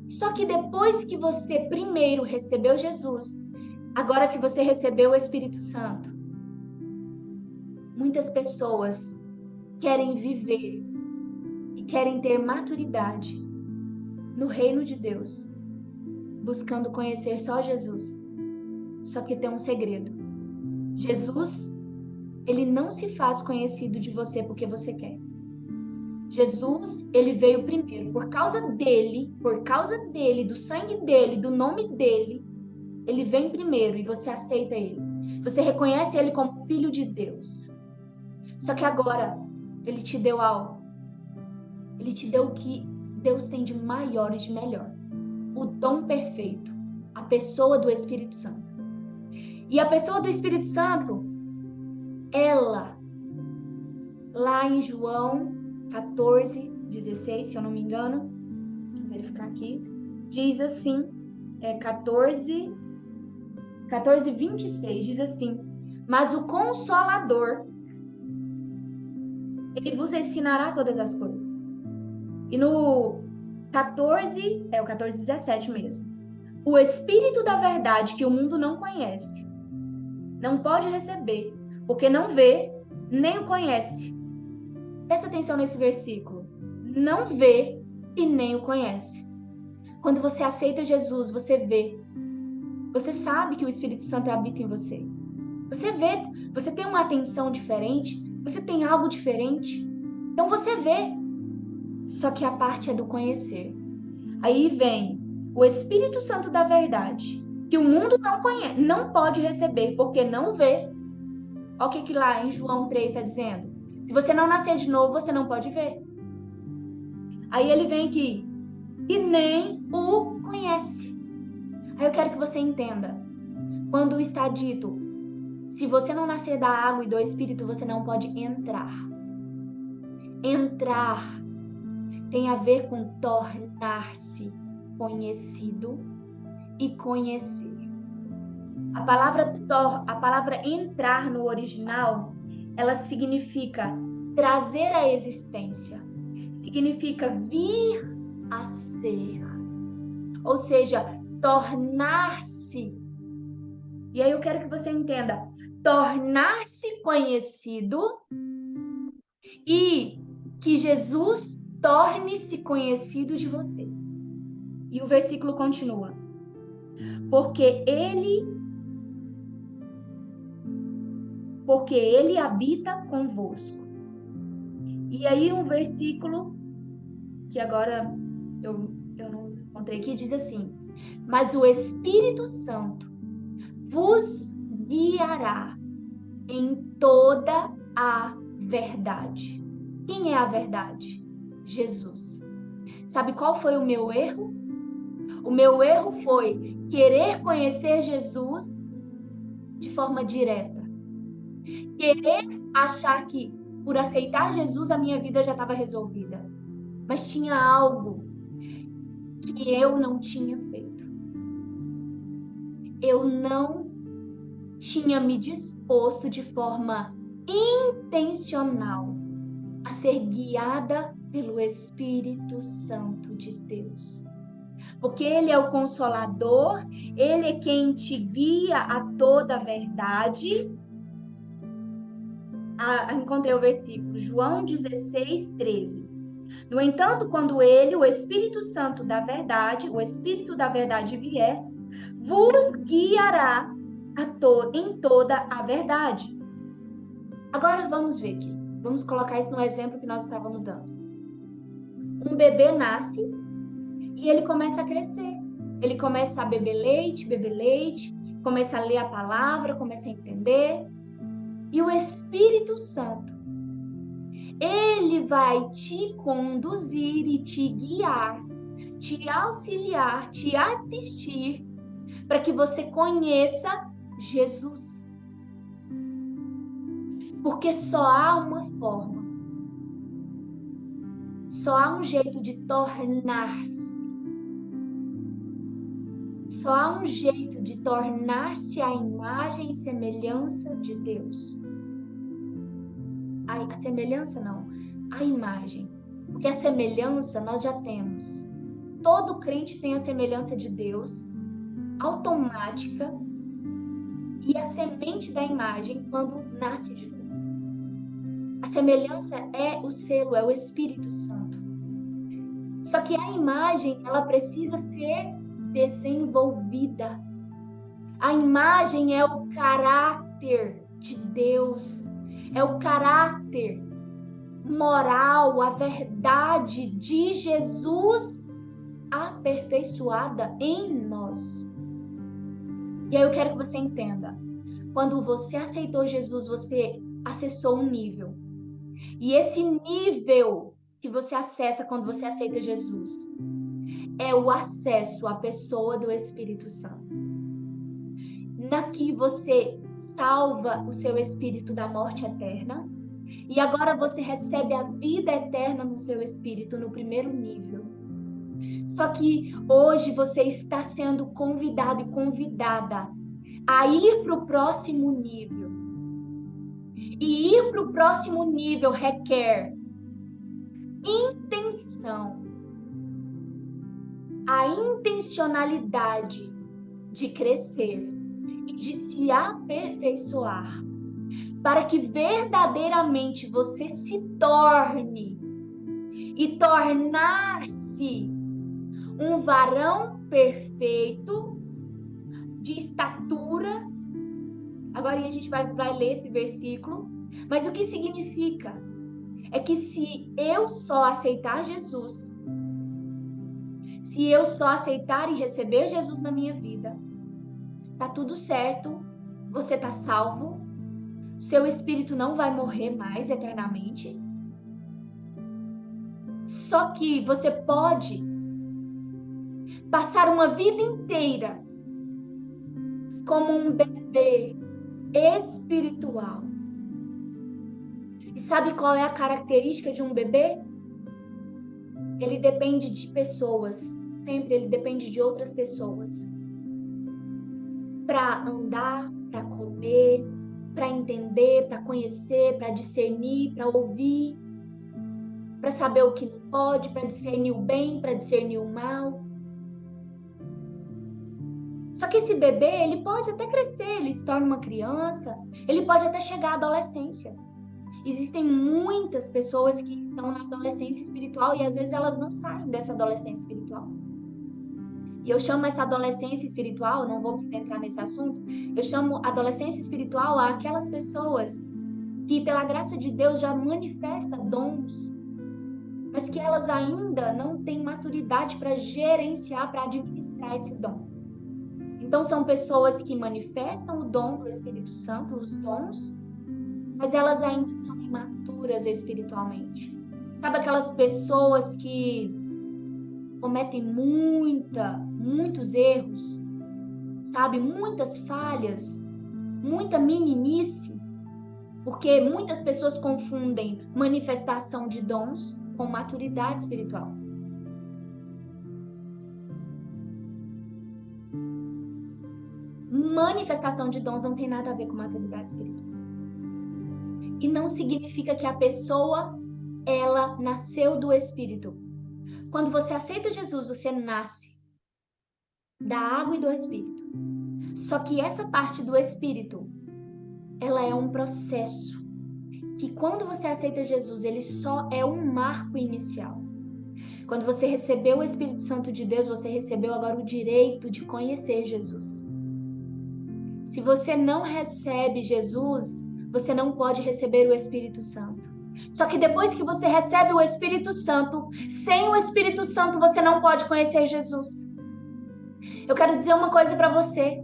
Só que depois que você primeiro recebeu Jesus, agora que você recebeu o Espírito Santo, muitas pessoas querem viver e querem ter maturidade no reino de Deus, buscando conhecer só Jesus. Só que tem um segredo. Jesus, ele não se faz conhecido de você porque você quer. Jesus, ele veio primeiro. Por causa dele, do sangue dele, do nome dele, ele vem primeiro e você aceita ele. Você reconhece ele como filho de Deus. Só que agora, ele te deu algo. Ele te deu o que Deus tem de maior e de melhor. O dom perfeito. A pessoa do Espírito Santo. E a pessoa do Espírito Santo, ela, lá em João 14, 16, se eu não me engano, deixa eu verificar aqui, diz assim, 14, 26, diz assim: mas o Consolador, ele vos ensinará todas as coisas. E no 14, o 14, 17 mesmo. O Espírito da verdade que o mundo não conhece, não pode receber, porque não vê, nem o conhece. Presta atenção nesse versículo. Não vê e nem o conhece. Quando você aceita Jesus, você vê. Você sabe que o Espírito Santo habita em você. Você vê, você tem uma atenção diferente, você tem algo diferente. Então você vê. Só que a parte é do conhecer. Aí vem o Espírito Santo da verdade, que o mundo não conhece, não pode receber, porque não vê. Olha o que lá em João 3 está dizendo. Se você não nascer de novo, você não pode ver. Aí ele vem aqui, e nem o conhece. Aí eu quero que você entenda. Quando está dito, se você não nascer da água e do Espírito, você não pode entrar. Entrar tem a ver com tornar-se conhecido e conhecer. A palavra entrar no original, ela significa trazer à existência, significa vir a ser, ou seja, tornar-se. E aí eu quero que você entenda, tornar-se conhecido e que Jesus torne-se conhecido de você. E o versículo continua. Porque ele habita convosco. E aí um versículo que agora eu não encontrei aqui, diz assim: mas o Espírito Santo vos guiará em toda a verdade. Quem é a verdade? Jesus. Sabe qual foi o meu erro? O meu erro foi querer conhecer Jesus de forma direta. Querer achar que por aceitar Jesus a minha vida já estava resolvida. Mas tinha algo que eu não tinha feito. Eu não tinha me disposto de forma intencional a ser guiada pelo Espírito Santo de Deus. Porque Ele é o Consolador, Ele é quem te guia a toda a verdade. Encontrei o versículo, João 16, 13. No entanto, quando Ele, o Espírito Santo da verdade, o Espírito da verdade vier, vos guiará em toda a verdade. Agora vamos ver aqui. Vamos colocar isso no exemplo que nós estávamos dando. Um bebê nasce e ele começa a crescer. Ele começa a beber leite, começa a ler a palavra, começa a entender. E o Espírito Santo, Ele vai te conduzir e te guiar, te auxiliar, te assistir, para que você conheça Jesus. Porque só há uma forma, só há um jeito de tornar-se. Só há um jeito de tornar-se a imagem e semelhança de Deus. A semelhança não, a imagem. Porque a semelhança nós já temos. Todo crente tem a semelhança de Deus, automática, e a semente da imagem quando nasce de Deus. A semelhança é o selo, é o Espírito Santo. Só que a imagem, ela precisa ser desenvolvida. A imagem é o caráter de Deus, é o caráter moral, a verdade de Jesus aperfeiçoada em nós. E aí eu quero que você entenda, quando você aceitou Jesus, você acessou um nível. E esse nível que você acessa quando você aceita Jesus é o acesso à pessoa do Espírito Santo. Naqui você salva o seu espírito da morte eterna e agora você recebe a vida eterna no seu espírito no primeiro nível. Só que hoje você está sendo convidado e convidada a ir para o próximo nível. E ir para o próximo nível requer intenção. A intencionalidade de crescer e de se aperfeiçoar, para que verdadeiramente você se torne e tornar-se um varão perfeito, de estatura. Agora a gente vai ler esse versículo, mas o que significa? É que se eu só aceitar Jesus, se eu só aceitar e receber Jesus na minha vida, tá tudo certo, você tá salvo, seu espírito não vai morrer mais eternamente. Só que você pode passar uma vida inteira como um bebê espiritual. E sabe qual é a característica de um bebê? Ele depende de pessoas, sempre ele depende de outras pessoas. Para andar, para comer, para entender, para conhecer, para discernir, para ouvir, para saber o que não pode, para discernir o bem, para discernir o mal. Só que esse bebê, ele pode até crescer, ele se torna uma criança, ele pode até chegar à adolescência. Existem muitas pessoas que estão na adolescência espiritual e às vezes elas não saem dessa adolescência espiritual. E eu chamo essa adolescência espiritual, não vou entrar nesse assunto, eu chamo adolescência espiritual aquelas pessoas que pela graça de Deus já manifestam dons, mas que elas ainda não têm maturidade para gerenciar, para administrar esse dom. Então são pessoas que manifestam o dom do Espírito Santo, os dons, mas elas ainda são imaturas espiritualmente. Sabe aquelas pessoas que cometem muitos erros, sabe? Muitas falhas, muita meninice, porque muitas pessoas confundem manifestação de dons com maturidade espiritual. Manifestação de dons não tem nada a ver com maturidade espiritual. E não significa que a pessoa, ela nasceu do Espírito. Quando você aceita Jesus, você nasce da água e do Espírito. Só que essa parte do Espírito, ela é um processo. Que quando você aceita Jesus, ele só é um marco inicial. Quando você recebeu o Espírito Santo de Deus, você recebeu agora o direito de conhecer Jesus. Se você não recebe Jesus, você não pode receber o Espírito Santo. Só que depois que você recebe o Espírito Santo, sem o Espírito Santo você não pode conhecer Jesus. Eu quero dizer uma coisa para você,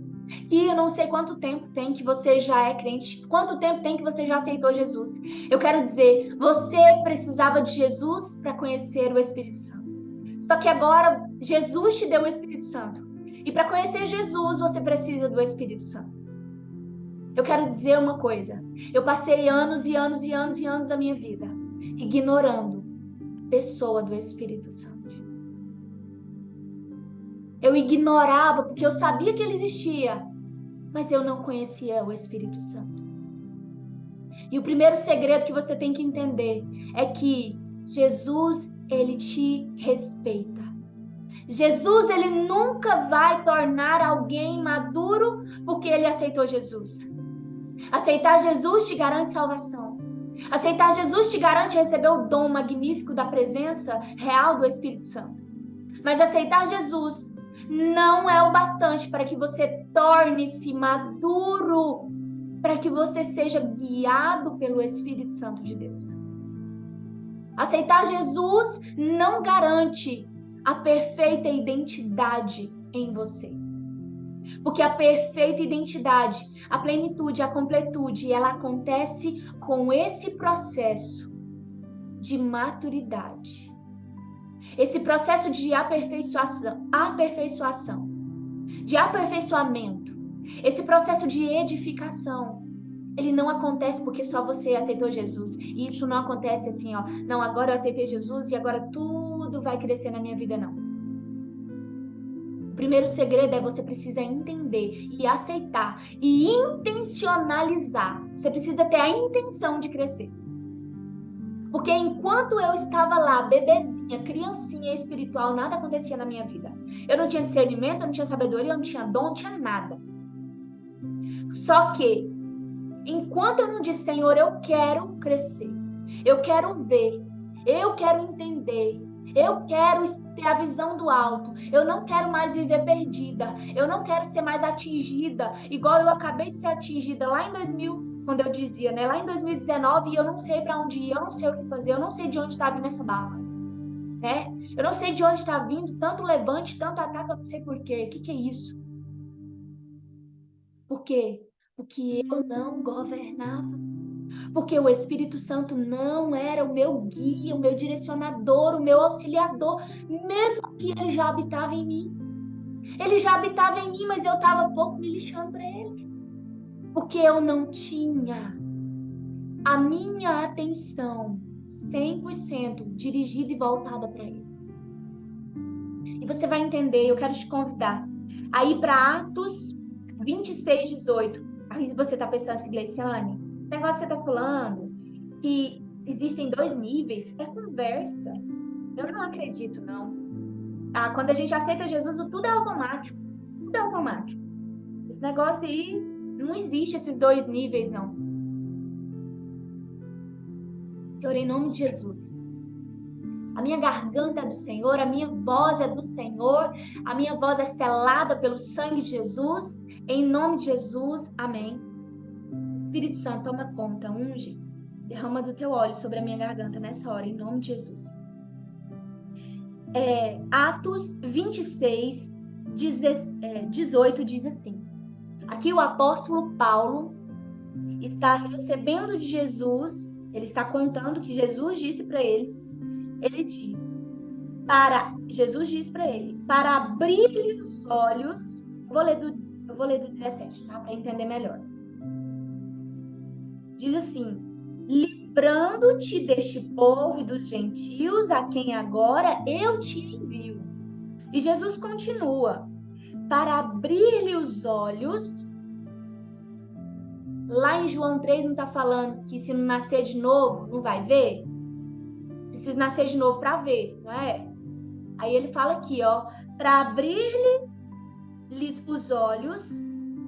E eu não sei quanto tempo tem que você já é crente, quanto tempo tem que você já aceitou Jesus. Eu quero dizer, você precisava de Jesus para conhecer o Espírito Santo. Só que agora Jesus te deu o Espírito Santo. E para conhecer Jesus, você precisa do Espírito Santo. Eu quero dizer uma coisa. Eu passei anos e anos e anos e anos da minha vida ignorando a pessoa do Espírito Santo. Eu ignorava porque eu sabia que ele existia, mas eu não conhecia o Espírito Santo. E o primeiro segredo que você tem que entender é que Jesus, ele te respeita. Jesus, ele nunca vai tornar alguém maduro porque ele aceitou Jesus. Aceitar Jesus te garante salvação. Aceitar Jesus te garante receber o dom magnífico da presença real do Espírito Santo. Mas aceitar Jesus não é o bastante para que você torne-se maduro, para que você seja guiado pelo Espírito Santo de Deus. Aceitar Jesus não garante a perfeita identidade em você. Porque a perfeita identidade, a plenitude, a completude, ela acontece com esse processo de maturidade. Esse processo de aperfeiçoação, de aperfeiçoamento, esse processo de edificação, ele não acontece porque só você aceitou Jesus. E isso não acontece assim, ó, não, agora eu aceitei Jesus e agora tudo vai crescer na minha vida, não. O primeiro segredo é você precisa entender e aceitar e intencionalizar. Você precisa ter a intenção de crescer. Porque enquanto eu estava lá, bebezinha, criancinha espiritual, nada acontecia na minha vida. Eu não tinha discernimento, eu não tinha sabedoria, eu não tinha dom, não tinha nada. Só que, enquanto eu não disse, Senhor, eu quero crescer, eu quero ver, eu quero entender, eu quero ter a visão do alto, eu não quero mais viver perdida, eu não quero ser mais atingida, igual eu acabei de ser atingida lá em 2000, quando eu dizia, né? Lá em 2019, e eu não sei para onde ir, eu não sei o que fazer, eu não sei de onde está vindo essa bala, né? Eu não sei de onde está vindo tanto levante, tanto ataque, eu não sei por quê. O que é isso? Por quê? Porque eu não governava. Porque o Espírito Santo não era o meu guia, o meu direcionador, o meu auxiliador, mesmo que ele já habitava em mim. Ele já habitava em mim, mas eu estava pouco me lixando para ele. Porque eu não tinha a minha atenção 100% dirigida e voltada para ele. E você vai entender, eu quero te convidar a ir para Atos 26, 18. Aí você está pensando assim, Gleiciane, esse negócio que você está falando, que existem 2 níveis, é conversa. Eu não acredito, não. Quando a gente aceita Jesus, tudo é automático. Tudo é automático. Esse negócio aí, não existe esses 2 níveis, não. Senhor, em nome de Jesus. A minha garganta é do Senhor, a minha voz é do Senhor, a minha voz é selada pelo sangue de Jesus. Em nome de Jesus, amém. Espírito Santo, toma conta, unge, derrama do teu óleo sobre a minha garganta nessa hora, em nome de Jesus. Atos 26, 18 diz assim. Aqui o apóstolo Paulo está recebendo de Jesus, ele está contando que Jesus disse para ele, Jesus diz para ele, para abrir-lhe os olhos, eu vou ler do 17, tá? Para entender melhor. Diz assim, livrando-te deste povo e dos gentios, a quem agora eu te envio. E Jesus continua, para abrir-lhe os olhos. Lá em João 3 não está falando que se não nascer de novo, não vai ver? Precisa nascer de novo para ver, não é? Aí ele fala aqui, ó, para abrir-lhes os olhos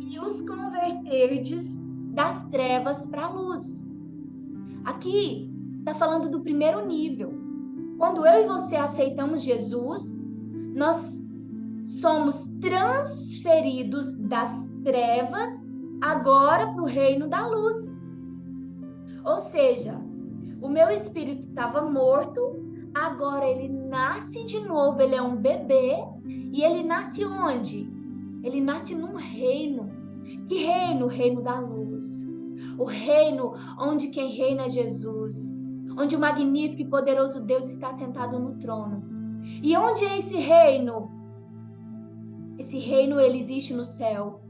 e os converterdes das trevas para a luz. Aqui está falando do primeiro nível. Quando eu e você aceitamos Jesus, nós somos transferidos das trevas agora para o reino da luz. Ou seja, o meu espírito estava morto, agora ele nasce de novo, ele é um bebê, e ele nasce onde? Ele nasce num reino. Que reino? O reino da luz. O reino onde quem reina é Jesus. Onde o magnífico e poderoso Deus está sentado no trono. E onde é esse reino? Esse reino, ele existe no céu.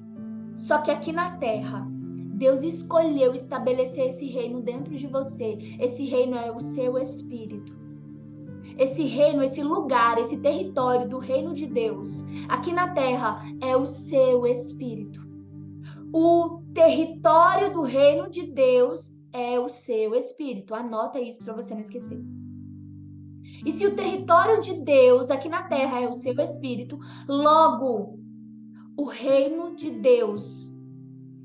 Só que aqui na terra, Deus escolheu estabelecer esse reino dentro de você. Esse reino é o seu espírito. Esse reino, esse lugar, esse território do reino de Deus, aqui na terra, é o seu espírito. O território do reino de Deus é o seu espírito. Anota isso para você não esquecer. E se o território de Deus aqui na terra é o seu espírito, logo, o reino de Deus,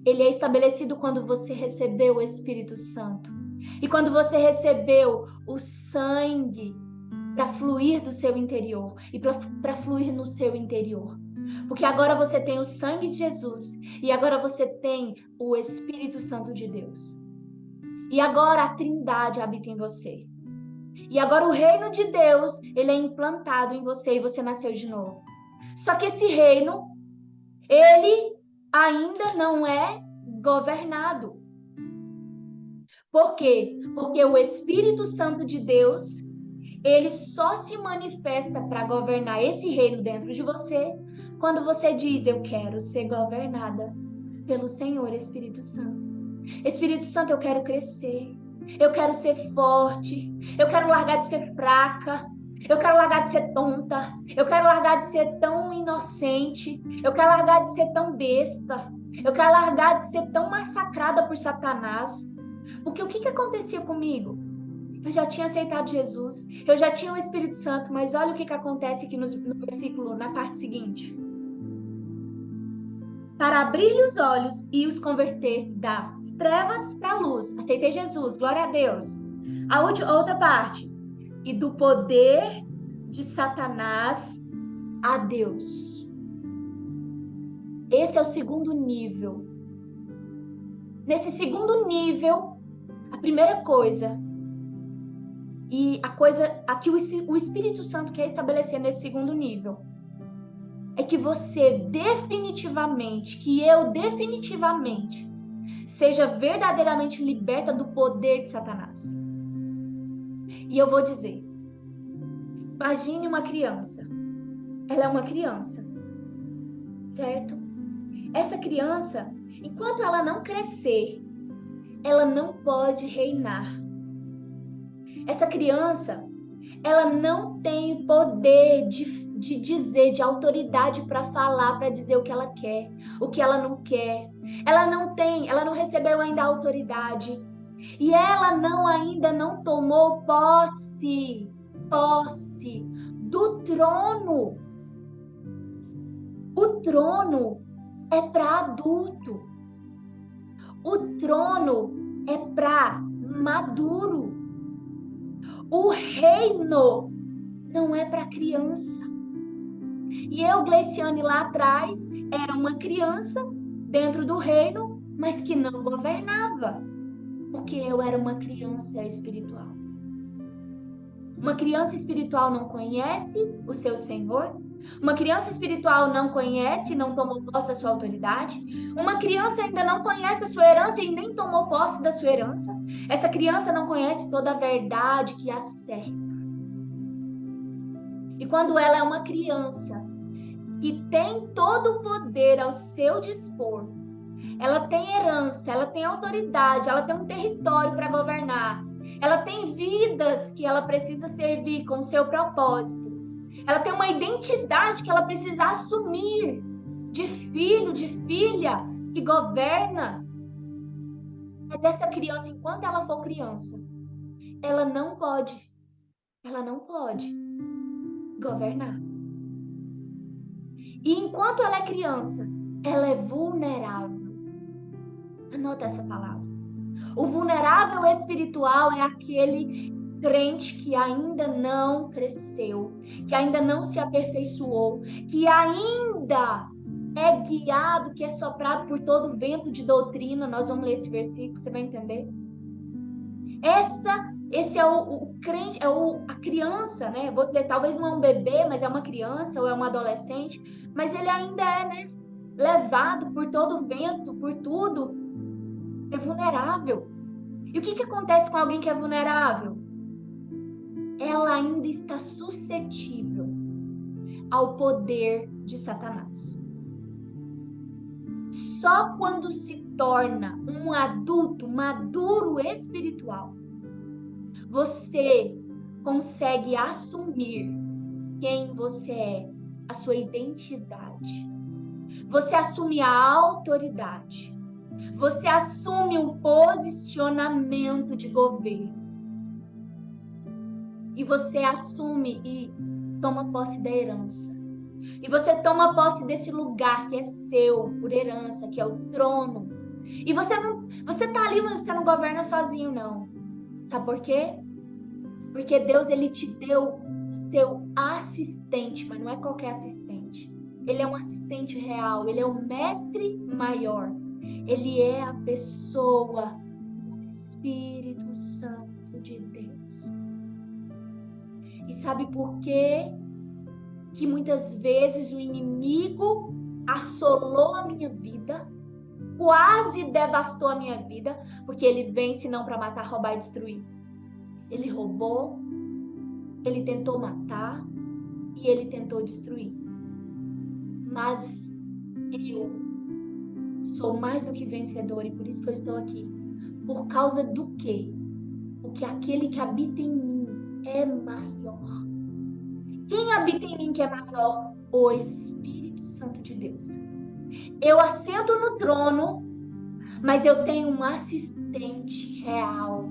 ele é estabelecido quando você recebeu o Espírito Santo. E quando você recebeu o sangue para fluir do seu interior e para fluir no seu interior. Porque agora você tem o sangue de Jesus e agora você tem o Espírito Santo de Deus. E agora a Trindade habita em você. E agora o reino de Deus, ele é implantado em você e você nasceu de novo. Só que esse reino, ele ainda não é governado. Por quê? Porque o Espírito Santo de Deus, ele só se manifesta para governar esse reino dentro de você quando você diz: eu quero ser governada pelo Senhor Espírito Santo. Espírito Santo, eu quero crescer. Eu quero ser forte. Eu quero largar de ser fraca. Eu quero largar de ser tonta. Eu quero largar de ser tão inocente. Eu quero largar de ser tão besta. Eu quero largar de ser tão massacrada por Satanás. Porque o que acontecia comigo? Eu já tinha aceitado Jesus. Eu já tinha o Espírito Santo. Mas olha o que acontece aqui no versículo, na parte seguinte. Para abrir-lhe os olhos e os converter das trevas para a luz. Aceitei Jesus, glória a Deus. A outra parte. E do poder de Satanás a Deus. Esse é o segundo nível. Nesse segundo nível, a primeira coisa, e a coisa aqui o Espírito Santo quer estabelecer nesse segundo nível, é que você definitivamente, que eu definitivamente, seja verdadeiramente liberta do poder de Satanás. E eu vou dizer, imagine uma criança. Ela é uma criança, certo? Essa criança, enquanto ela não crescer, ela não pode reinar. Essa criança, ela não tem poder de dizer, de autoridade para falar, para dizer o que ela quer, o que ela não quer. Ela não recebeu ainda a autoridade. E ela ainda não tomou posse do trono. O trono é para adulto. O trono é para maduro. O reino não é para criança. E eu, Gleiciane, lá atrás, era uma criança dentro do reino, mas que não governava. Porque eu era uma criança espiritual. Uma criança espiritual não conhece o seu Senhor. Uma criança espiritual não conhece, não tomou posse da sua autoridade. Uma criança ainda não conhece a sua herança e nem tomou posse da sua herança. Essa criança não conhece toda a verdade que a cerca. E quando ela é uma criança que tem todo o poder ao seu dispor, ela tem herança, ela tem autoridade, ela tem um território para governar, ela tem vidas que ela precisa servir com o seu propósito, ela tem uma identidade que ela precisa assumir, de filho, de filha, que governa. Mas essa criança, enquanto ela for criança, ela não pode governar. E enquanto ela é criança, ela é vulnerável. Anota essa palavra. O vulnerável espiritual é aquele crente que ainda não cresceu, que ainda não se aperfeiçoou, que ainda é guiado, que é soprado por todo vento de doutrina. Nós vamos ler esse versículo, você vai entender. Esse é o crente, a criança, né? Vou dizer, talvez não é um bebê, mas é uma criança ou é um adolescente, mas ele ainda é, né? levado por todo o vento, por tudo, é vulnerável. E o que acontece com alguém que é vulnerável? Ela ainda está suscetível ao poder de Satanás. Só quando se torna um adulto maduro espiritual, você consegue assumir quem você é, a sua identidade. Você assume a autoridade. Você assume um posicionamento de governo. E você assume e toma posse da herança. E você toma posse desse lugar que é seu, por herança, que é o trono. E você tá ali, mas você não governa sozinho, não. Sabe por quê? Porque Deus, ele te deu seu assistente, mas não é qualquer assistente. Ele é um assistente real, ele é o mestre maior. Ele é a pessoa do Espírito Santo de Deus. E sabe por quê? Que muitas vezes o inimigo assolou a minha vida, quase devastou a minha vida, porque ele vem senão para matar, roubar e destruir. Ele roubou, ele tentou matar e ele tentou destruir. Mas eu sou mais do que vencedor e por isso que eu estou aqui. Por causa do quê? Porque aquele que habita em mim é maior. Quem habita em mim que é maior? O Espírito Santo de Deus. Eu assento no trono, mas eu tenho um assistente real.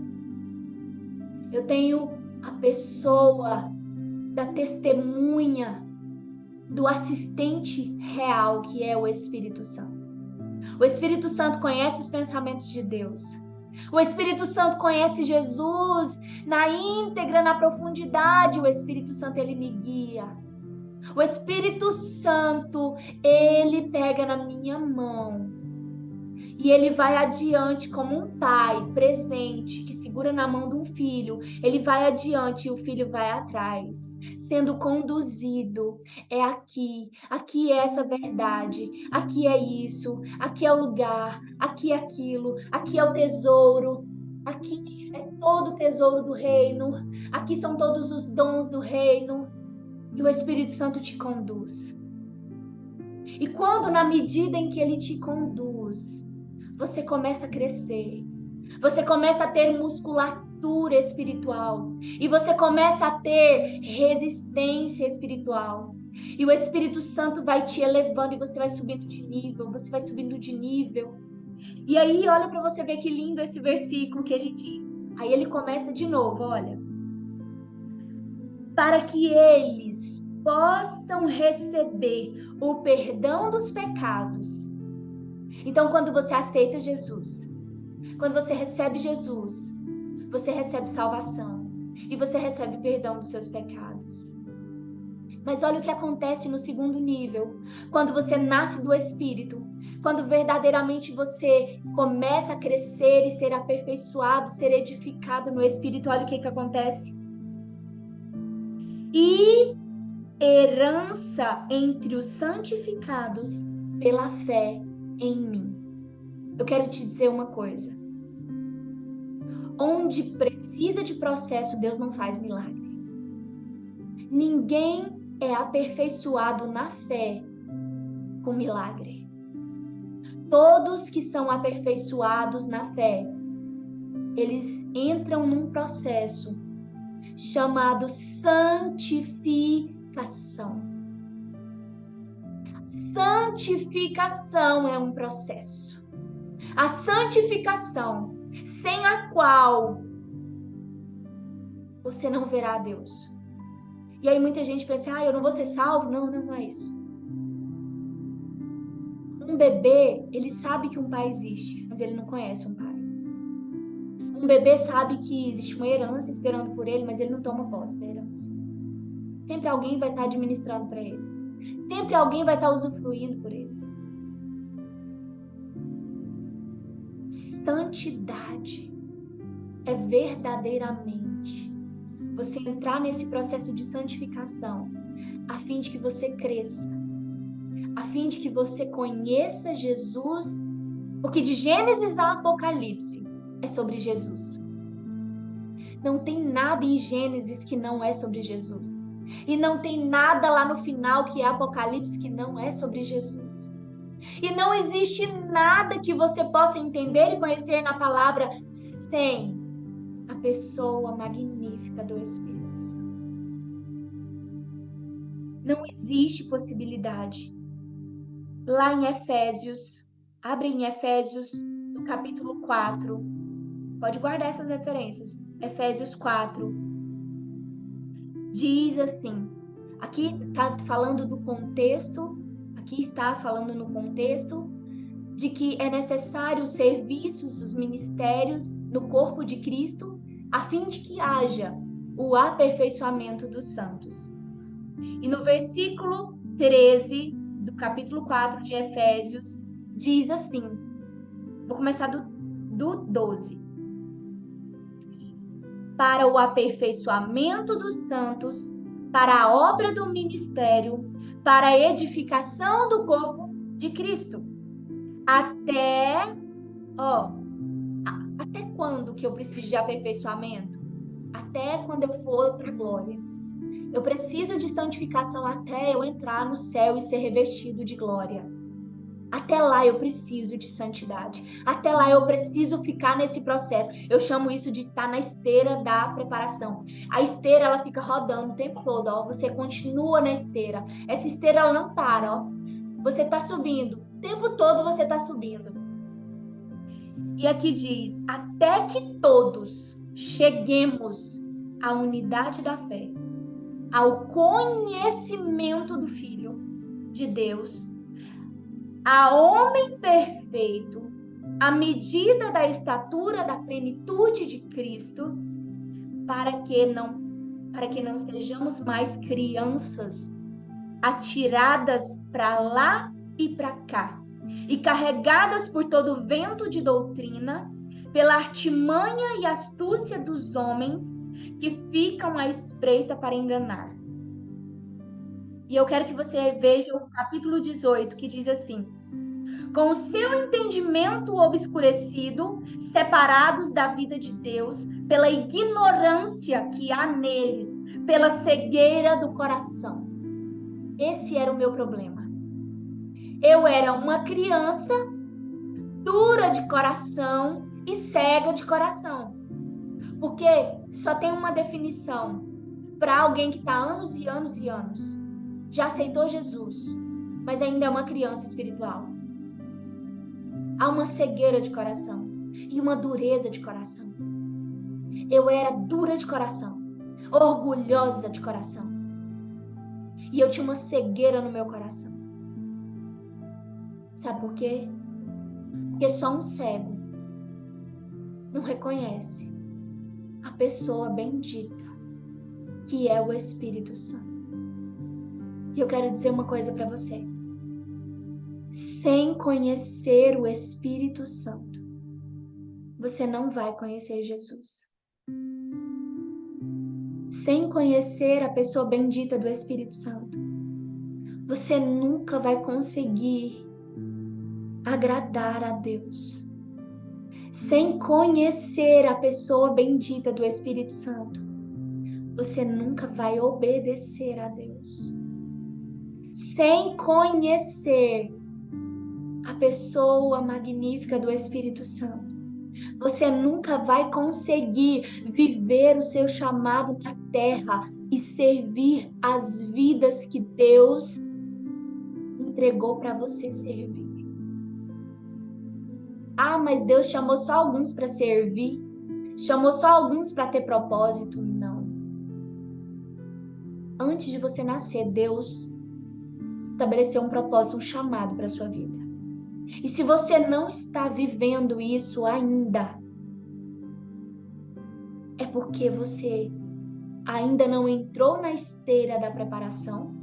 Eu tenho a pessoa da testemunha, do assistente real, que é o Espírito Santo. O Espírito Santo conhece os pensamentos de Deus. O Espírito Santo conhece Jesus na íntegra, na profundidade. O Espírito Santo, ele me guia. O Espírito Santo, ele pega na minha mão e ele vai adiante como um pai presente que segura na mão de um filho. Ele vai adiante e o filho vai atrás, sendo conduzido. É aqui é essa verdade, aqui é isso, aqui é o lugar, aqui é aquilo, aqui é o tesouro, aqui é todo o tesouro do reino, aqui são todos os dons do reino. E o Espírito Santo te conduz. E quando, na medida em que ele te conduz, você começa a crescer, você começa a ter musculatura espiritual, e você começa a ter resistência espiritual. E o Espírito Santo vai te elevando e você vai subindo de nível, você vai subindo de nível. E aí, olha para você ver que lindo esse versículo que ele diz. Aí ele começa de novo, olha. Para que eles possam receber o perdão dos pecados. Então, quando você aceita Jesus, quando você recebe Jesus, você recebe salvação e você recebe perdão dos seus pecados. Mas olha o que acontece no segundo nível, quando você nasce do Espírito, quando verdadeiramente você começa a crescer e ser aperfeiçoado, ser edificado no Espírito, olha o que acontece. E herança entre os santificados pela fé em mim. Eu quero te dizer uma coisa. Onde precisa de processo, Deus não faz milagre. Ninguém é aperfeiçoado na fé com milagre. Todos que são aperfeiçoados na fé, eles entram num processo chamado santificação. Santificação é um processo. A santificação, sem a qual você não verá a Deus. E aí muita gente pensa, eu não vou ser salvo? Não é isso. Um bebê, ele sabe que um pai existe, mas ele não conhece um pai. Um bebê sabe que existe uma herança esperando por ele, mas ele não toma posse da herança. Sempre alguém vai estar administrando para ele. Sempre alguém vai estar usufruindo por ele. Santidade é verdadeiramente você entrar nesse processo de santificação, a fim de que você cresça, a fim de que você conheça Jesus, porque de Gênesis a Apocalipse é sobre Jesus. Não tem nada em Gênesis que não é sobre Jesus. E não tem nada lá no final que é Apocalipse que não é sobre Jesus. E não existe nada que você possa entender e conhecer na palavra sem a pessoa magnífica do Espírito Santo. Não existe possibilidade. Lá em Efésios, abre em Efésios, no capítulo 4, pode guardar essas referências. Efésios 4, diz assim, aqui está falando do contexto, aqui está falando no contexto de que é necessário os serviços, os ministérios no corpo de Cristo, a fim de que haja o aperfeiçoamento dos santos. E no versículo 13 do capítulo 4 de Efésios, diz assim, vou começar do 12. Para o aperfeiçoamento dos santos, para a obra do ministério, para a edificação do corpo de Cristo. Até quando que eu preciso de aperfeiçoamento? Até quando eu for para a glória. Eu preciso de santificação até eu entrar no céu e ser revestido de glória. Até lá eu preciso de santidade. Até lá eu preciso ficar nesse processo. Eu chamo isso de estar na esteira da preparação. A esteira, ela fica rodando o tempo todo, ó. Você continua na esteira. Essa esteira, ela não para, ó. Você está subindo. O tempo todo você está subindo. E aqui diz, até que todos cheguemos à unidade da fé, ao conhecimento do Filho de Deus, a homem perfeito, à medida da estatura da plenitude de Cristo, para que não sejamos mais crianças atiradas para lá e para cá, e carregadas por todo vento de doutrina, pela artimanha e astúcia dos homens que ficam à espreita para enganar. E eu quero que você veja o capítulo 18, que diz assim: com o seu entendimento obscurecido, separados da vida de Deus, pela ignorância que há neles, pela cegueira do coração. Esse era o meu problema. Eu era uma criança dura de coração e cega de coração. Porque só tem uma definição para alguém que está anos e anos e anos. Já aceitou Jesus, mas ainda é uma criança espiritual. Há uma cegueira de coração e uma dureza de coração. Eu era dura de coração, orgulhosa de coração. E eu tinha uma cegueira no meu coração. Sabe por quê? Porque só um cego não reconhece a pessoa bendita que é o Espírito Santo. E eu quero dizer uma coisa para você. Sem conhecer o Espírito Santo, você não vai conhecer Jesus. Sem conhecer a pessoa bendita do Espírito Santo, você nunca vai conseguir agradar a Deus. Sem conhecer a pessoa bendita do Espírito Santo, você nunca vai obedecer a Deus. Sem conhecer a pessoa magnífica do Espírito Santo, você nunca vai conseguir viver o seu chamado na terra e servir as vidas que Deus entregou para você servir. Ah, mas Deus chamou só alguns para servir? Chamou só alguns para ter propósito? Não. Antes de você nascer, Deus estabeleceu um propósito, um chamado para a sua vida. E se você não está vivendo isso ainda, é porque você ainda não entrou na esteira da preparação,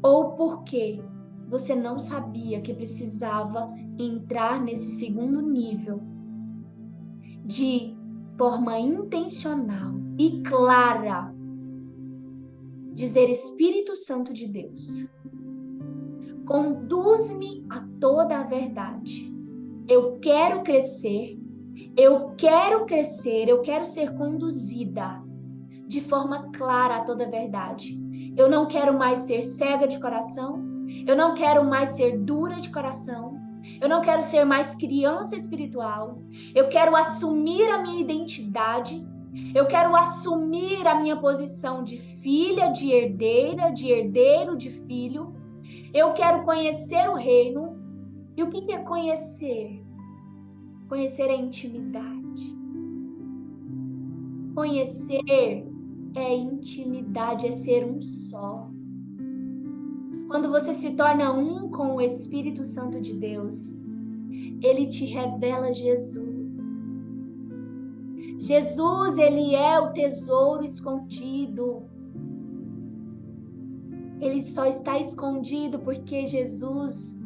ou porque você não sabia que precisava entrar nesse segundo nível de forma intencional e clara, dizer Espírito Santo de Deus, Conduz-me a toda a verdade. Eu quero crescer, eu quero ser conduzida de forma clara a toda a verdade. Eu não quero mais ser cega de coração, eu não quero mais ser dura de coração, eu não quero ser mais criança espiritual, eu quero assumir a minha identidade, eu quero assumir a minha posição de filha, de herdeira, de herdeiro, de filho. Eu quero conhecer o reino. E o que é conhecer? Conhecer é intimidade. Conhecer é intimidade, é ser um só. Quando você se torna um com o Espírito Santo de Deus, ele te revela Jesus. Jesus, ele é o tesouro escondido. Ele só está escondido porque Jesus,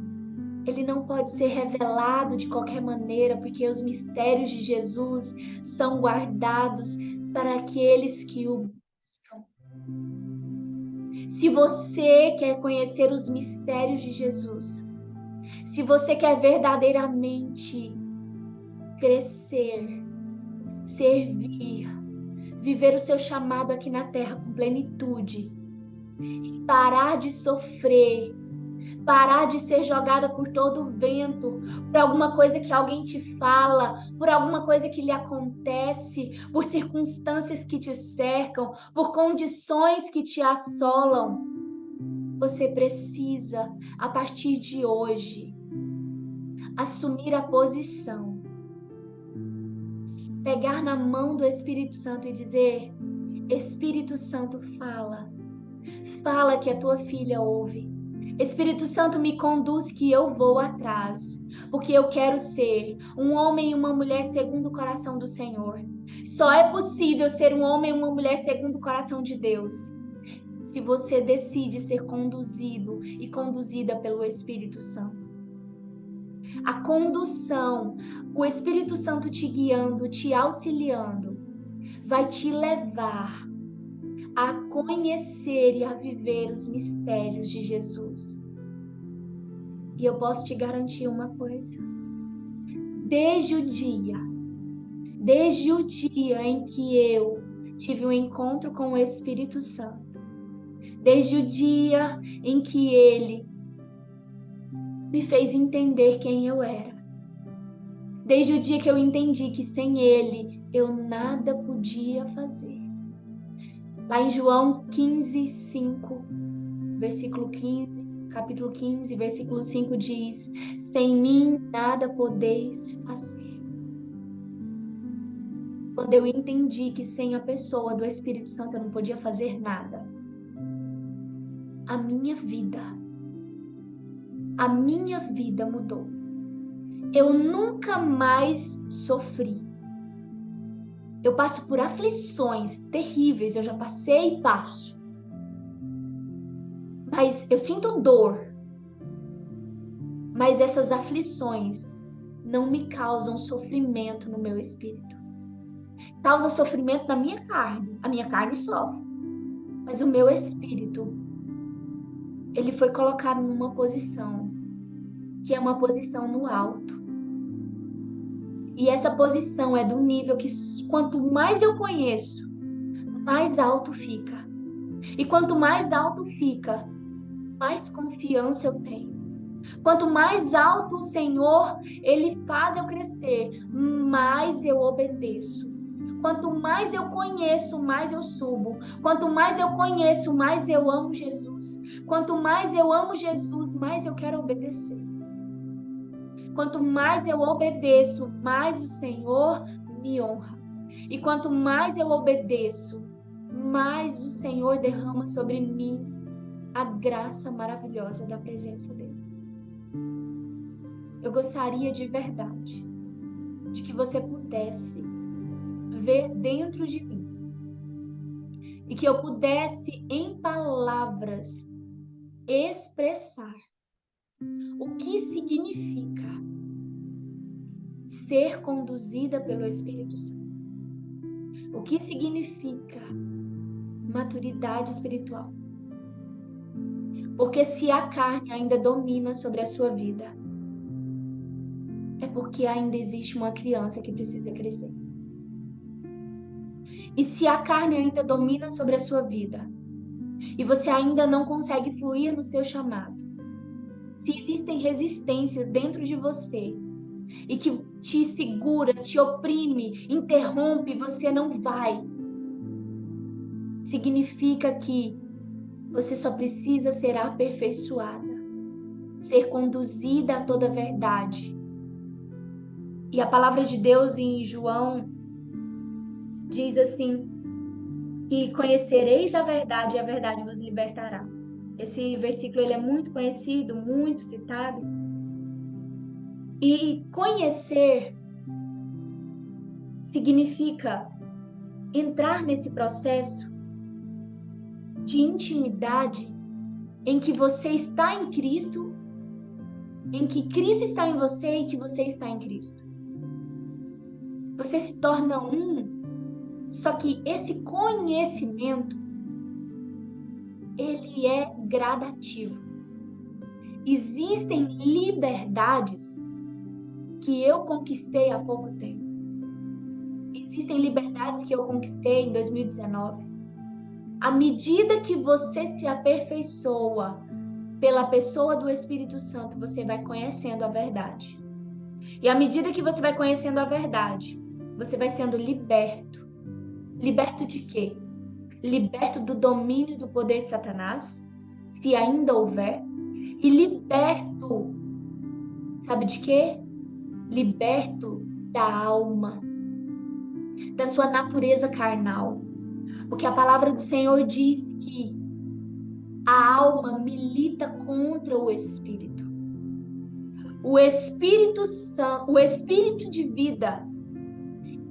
ele não pode ser revelado de qualquer maneira, porque os mistérios de Jesus são guardados para aqueles que o buscam. Se você quer conhecer os mistérios de Jesus, se você quer verdadeiramente crescer, servir, viver o seu chamado aqui na terra com plenitude, parar de sofrer, parar de ser jogada por todo o vento, por alguma coisa que alguém te fala, por alguma coisa que lhe acontece, por circunstâncias que te cercam, por condições que te assolam. Você precisa, a partir de hoje, assumir a posição, pegar na mão do Espírito Santo e dizer: Espírito Santo, fala que a tua filha ouve. Espírito Santo, me conduz que eu vou atrás, porque eu quero ser um homem e uma mulher segundo o coração do Senhor. Só é possível ser um homem e uma mulher segundo o coração de Deus se você decide ser conduzido e conduzida pelo Espírito Santo. A condução, o Espírito Santo te guiando, te auxiliando, vai te levar a conhecer e a viver os mistérios de Jesus. E eu posso te garantir uma coisa: desde o dia em que eu tive um encontro com o Espírito Santo, desde o dia em que ele me fez entender quem eu era, desde o dia que eu entendi que sem ele eu nada podia fazer. Lá em João 15, 5, versículo 15, capítulo 15, versículo 5 diz: sem mim nada podeis fazer. Quando eu entendi que sem a pessoa do Espírito Santo eu não podia fazer nada, a minha vida mudou. Eu nunca mais sofri. Eu passo por aflições terríveis, eu já passei e passo. Mas eu sinto dor. Mas essas aflições não me causam sofrimento no meu espírito. Causa sofrimento na minha carne. A minha carne sofre. Mas o meu espírito, ele foi colocado numa posição que é uma posição no alto. E essa posição é do nível que quanto mais eu conheço, mais alto fica. E quanto mais alto fica, mais confiança eu tenho. Quanto mais alto o Senhor, ele faz eu crescer, mais eu obedeço. Quanto mais eu conheço, mais eu subo. Quanto mais eu conheço, mais eu amo Jesus. Quanto mais eu amo Jesus, mais eu quero obedecer. Quanto mais eu obedeço, mais o Senhor me honra. E quanto mais eu obedeço, mais o Senhor derrama sobre mim a graça maravilhosa da presença dele. Eu gostaria de verdade de que você pudesse ver dentro de mim e que eu pudesse, em palavras, expressar o que significa ser conduzida pelo Espírito Santo. O que significa maturidade espiritual. Porque se a carne ainda domina sobre a sua vida, é porque ainda existe uma criança que precisa crescer. E se a carne ainda domina sobre a sua vida, e você ainda não consegue fluir no seu chamado, se existem resistências dentro de você, e que te segura, te oprime, interrompe, você não vai, significa que você só precisa ser aperfeiçoada, ser conduzida a toda a verdade. E a palavra de Deus em João diz assim, que conhecereis a verdade e a verdade vos libertará. Esse versículo ele é muito conhecido, muito citado. E conhecer significa entrar nesse processo de intimidade em que você está em Cristo, em que Cristo está em você e que você está em Cristo. Você se torna um, só que esse conhecimento, ele é gradativo. Existem liberdades que eu conquistei há pouco tempo. Existem liberdades que eu conquistei em 2019. À medida que você se aperfeiçoa pela pessoa do Espírito Santo, você vai conhecendo a verdade. E à medida que você vai conhecendo a verdade, você vai sendo liberto. Liberto de quê? Liberto do domínio do poder de Satanás, se ainda houver. E liberto, sabe de quê? Liberto da alma, da sua natureza carnal. Porque a palavra do Senhor diz que a alma milita contra o espírito. O Espírito Santo, o espírito de vida,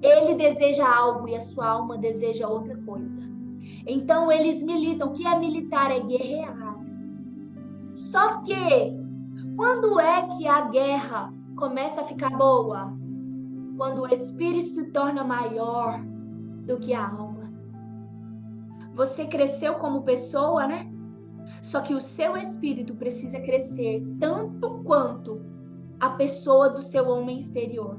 ele deseja algo e a sua alma deseja outra coisa. Então eles militam. O que é militar? É guerrear. Só que quando é que a guerra começa a ficar boa? Quando o espírito se torna maior do que a alma. Você cresceu como pessoa, né? Só que o seu espírito precisa crescer tanto quanto a pessoa do seu homem exterior.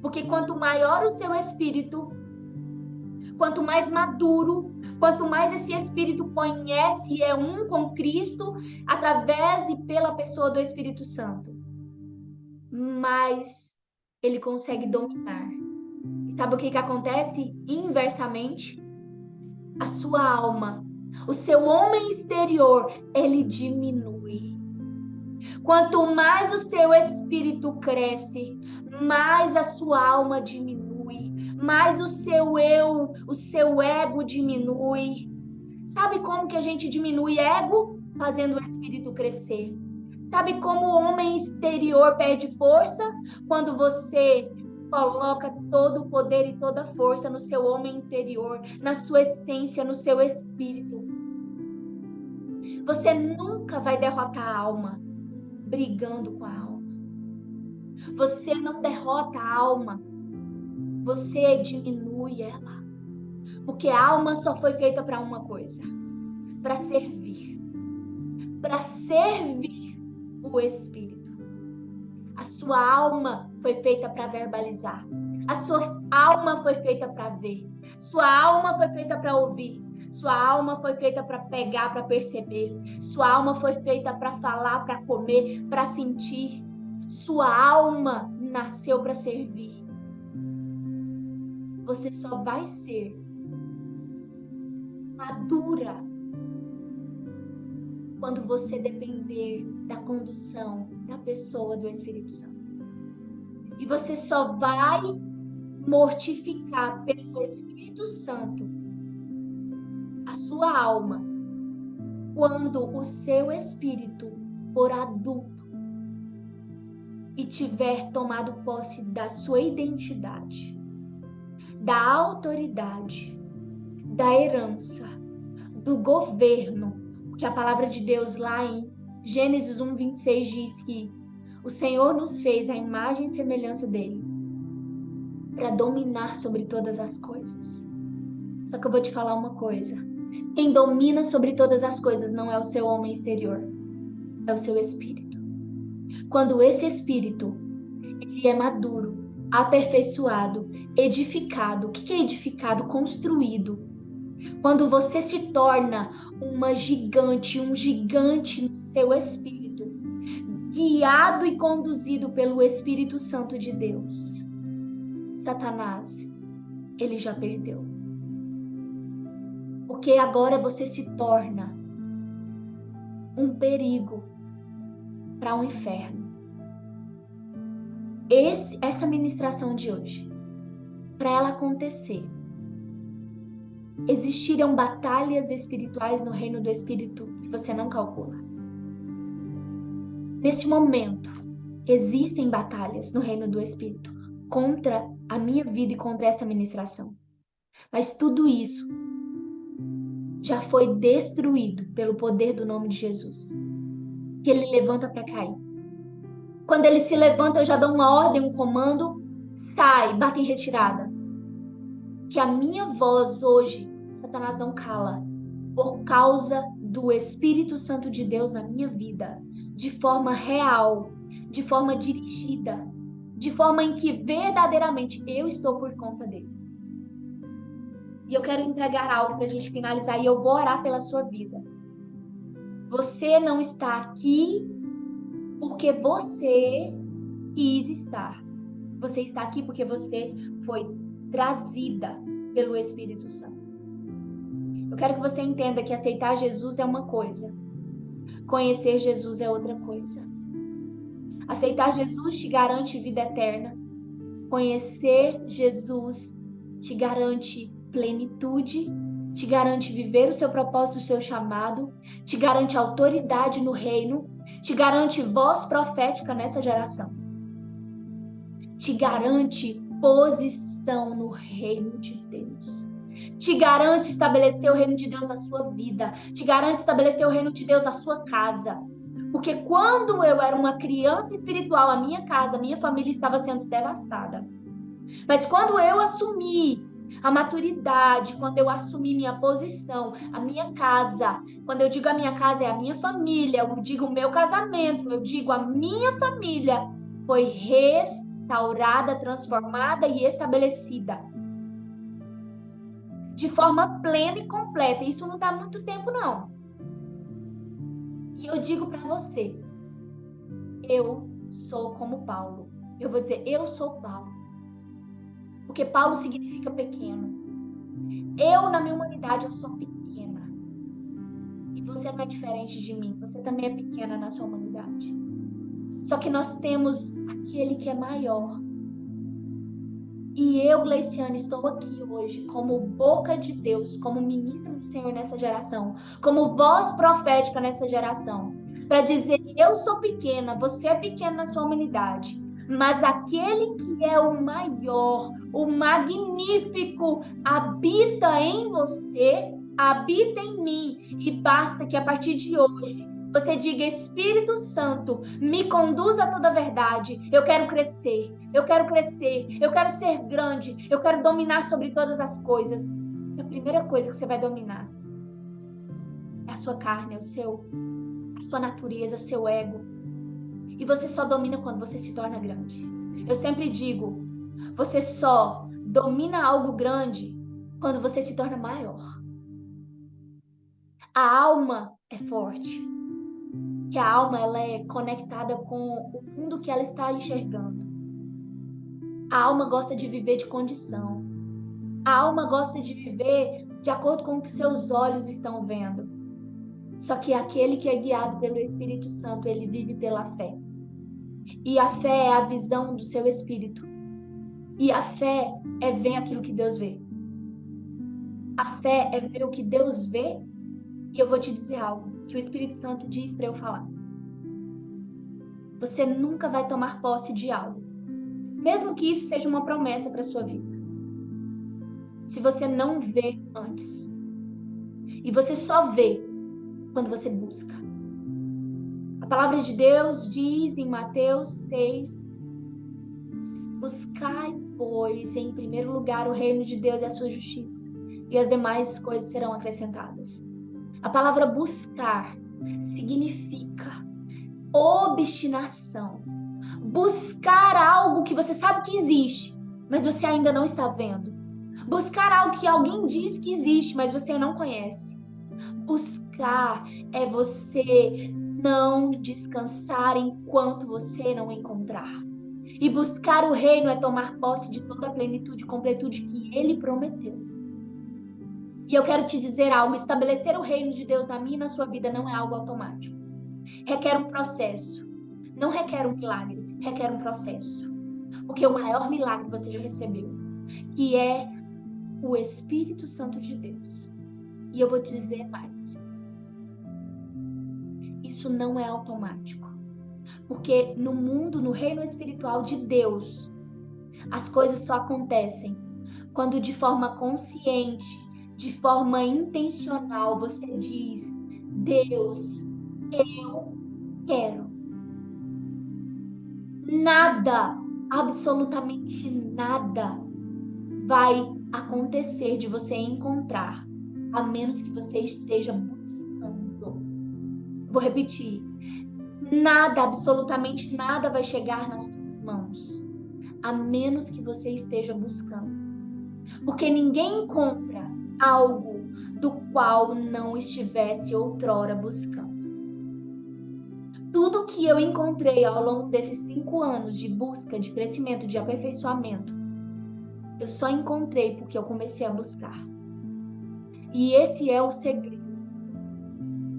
Porque quanto maior o seu espírito, quanto mais maduro, quanto mais esse espírito conhece e é um com Cristo, através e pela pessoa do Espírito Santo, mais ele consegue dominar. E sabe o que acontece? Inversamente, a sua alma, o seu homem exterior, ele diminui. Quanto mais o seu espírito cresce, mais a sua alma diminui, mais o seu eu, o seu ego diminui. Sabe como que a gente diminui ego? Fazendo o espírito crescer. Sabe como o homem exterior perde força? Quando você coloca todo o poder e toda a força no seu homem interior, na sua essência, no seu espírito. Você nunca vai derrotar a alma brigando com a alma. Você não derrota a alma, você diminui ela. Porque a alma só foi feita para uma coisa, para servir. Para servir o Espírito. A sua alma foi feita para verbalizar. A sua alma foi feita para ver. Sua alma foi feita para ouvir. Sua alma foi feita para pegar, para perceber. Sua alma foi feita para falar, para comer, para sentir. Sua alma nasceu para servir. Você só vai ser madura quando você depender da condução da pessoa do Espírito Santo. E você só vai mortificar pelo Espírito Santo a sua alma quando o seu espírito for adulto e tiver tomado posse da sua identidade, da autoridade, da herança, do governo. Porque a palavra de Deus lá em Gênesis 1:26 diz que o Senhor nos fez a imagem e semelhança dele para dominar sobre todas as coisas. Só que eu vou te falar uma coisa. Quem domina sobre todas as coisas não é o seu homem exterior. é o seu espírito. Quando esse espírito ele é maduro, aperfeiçoado, edificado. O que é edificado? Construído. Quando você se torna um gigante no seu espírito, guiado e conduzido pelo Espírito Santo de Deus, Satanás, ele já perdeu. Porque agora você se torna um perigo para o inferno. Essa ministração de hoje, para ela acontecer, existiram batalhas espirituais no reino do Espírito que você não calcula. Neste momento, existem batalhas no reino do Espírito contra a minha vida e contra essa ministração. Mas tudo isso já foi destruído pelo poder do nome de Jesus, que ele levanta para cair. Quando ele se levanta, eu já dou uma ordem, um comando, sai, bate em retirada. Que a minha voz hoje, Satanás não cala, por causa do Espírito Santo de Deus na minha vida, de forma real, de forma dirigida, de forma em que verdadeiramente eu estou por conta dele. E eu quero entregar algo para a gente finalizar e eu vou orar pela sua vida. Você não está aqui porque você quis estar. Você está aqui porque você foi trazida pelo Espírito Santo. Eu quero que você entenda que aceitar Jesus é uma coisa, conhecer Jesus é outra coisa. Aceitar Jesus te garante vida eterna. Conhecer Jesus te garante plenitude, te garante viver o seu propósito, o seu chamado, te garante autoridade no reino, te garante voz profética nessa geração, te garante posição no reino de Deus, te garante estabelecer o reino de Deus na sua vida, te garante estabelecer o reino de Deus na sua casa. Porque quando eu era uma criança espiritual, a minha casa, a minha família estava sendo devastada. Mas quando eu assumi a maturidade, quando eu assumi minha posição, a minha casa, quando eu digo a minha casa é a minha família, eu digo o meu casamento, eu digo a minha família, foi restaurada, transformada e estabelecida de forma plena e completa. Isso não está há muito tempo, não. E eu digo para você, eu sou como Paulo. Eu vou dizer, eu sou Paulo. Porque Paulo significa pequeno. Eu, na minha humanidade, eu sou pequena. E você não é diferente de mim. Você também é pequena na sua humanidade. Só que nós temos aquele que é maior. E eu, Gleiciane, estou aqui hoje como boca de Deus, como ministro do Senhor nessa geração, como voz profética nessa geração, para dizer, eu sou pequena, você é pequena na sua humanidade, mas aquele que é o maior, o magnífico, habita em você, habita em mim, e basta que a partir de hoje você diga, Espírito Santo, me conduz a toda a verdade. Eu quero crescer, eu quero crescer, eu quero ser grande, eu quero dominar sobre todas as coisas. A primeira coisa que você vai dominar é a sua carne, a sua natureza, o seu ego. E você só domina quando você se torna grande. Eu sempre digo, você só domina algo grande quando você se torna maior. A alma é forte. Que a alma ela é conectada com o mundo que ela está enxergando. A alma gosta de viver de condição. A alma gosta de viver de acordo com o que seus olhos estão vendo. Só que aquele que é guiado pelo Espírito Santo, ele vive pela fé. E a fé é a visão do seu espírito. E a fé é ver aquilo que Deus vê. A fé é ver o que Deus vê. E eu vou te dizer algo que o Espírito Santo diz para eu falar. Você nunca vai tomar posse de algo, mesmo que isso seja uma promessa para sua vida, se você não vê antes. E você só vê quando você busca. A palavra de Deus diz em Mateus 6, buscai, pois, em primeiro lugar o reino de Deus e a sua justiça, e as demais coisas serão acrescentadas. A palavra buscar significa obstinação. Buscar algo que você sabe que existe, mas você ainda não está vendo. Buscar algo que alguém diz que existe, mas você não conhece. Buscar é você não descansar enquanto você não encontrar. E buscar o reino é tomar posse de toda a plenitude e completude que ele prometeu. E eu quero te dizer algo: estabelecer o reino de Deus na minha e na sua vida não é algo automático. Requer um processo. Não requer um milagre, requer um processo. Porque o maior milagre você já recebeu, que é o Espírito Santo de Deus. E eu vou te dizer mais. Isso não é automático. Porque no mundo, no reino espiritual de Deus, as coisas só acontecem quando de forma consciente, de forma intencional, você diz: Deus, eu quero. Nada, absolutamente nada vai acontecer de você encontrar, a menos que você esteja buscando. Vou repetir. Nada, absolutamente nada vai chegar nas suas mãos, a menos que você esteja buscando. Porque ninguém encontra algo do qual não estivesse outrora buscando. Tudo que eu encontrei ao longo desses 5 anos de busca, de crescimento, de aperfeiçoamento, eu só encontrei porque eu comecei a buscar. E esse é o segredo.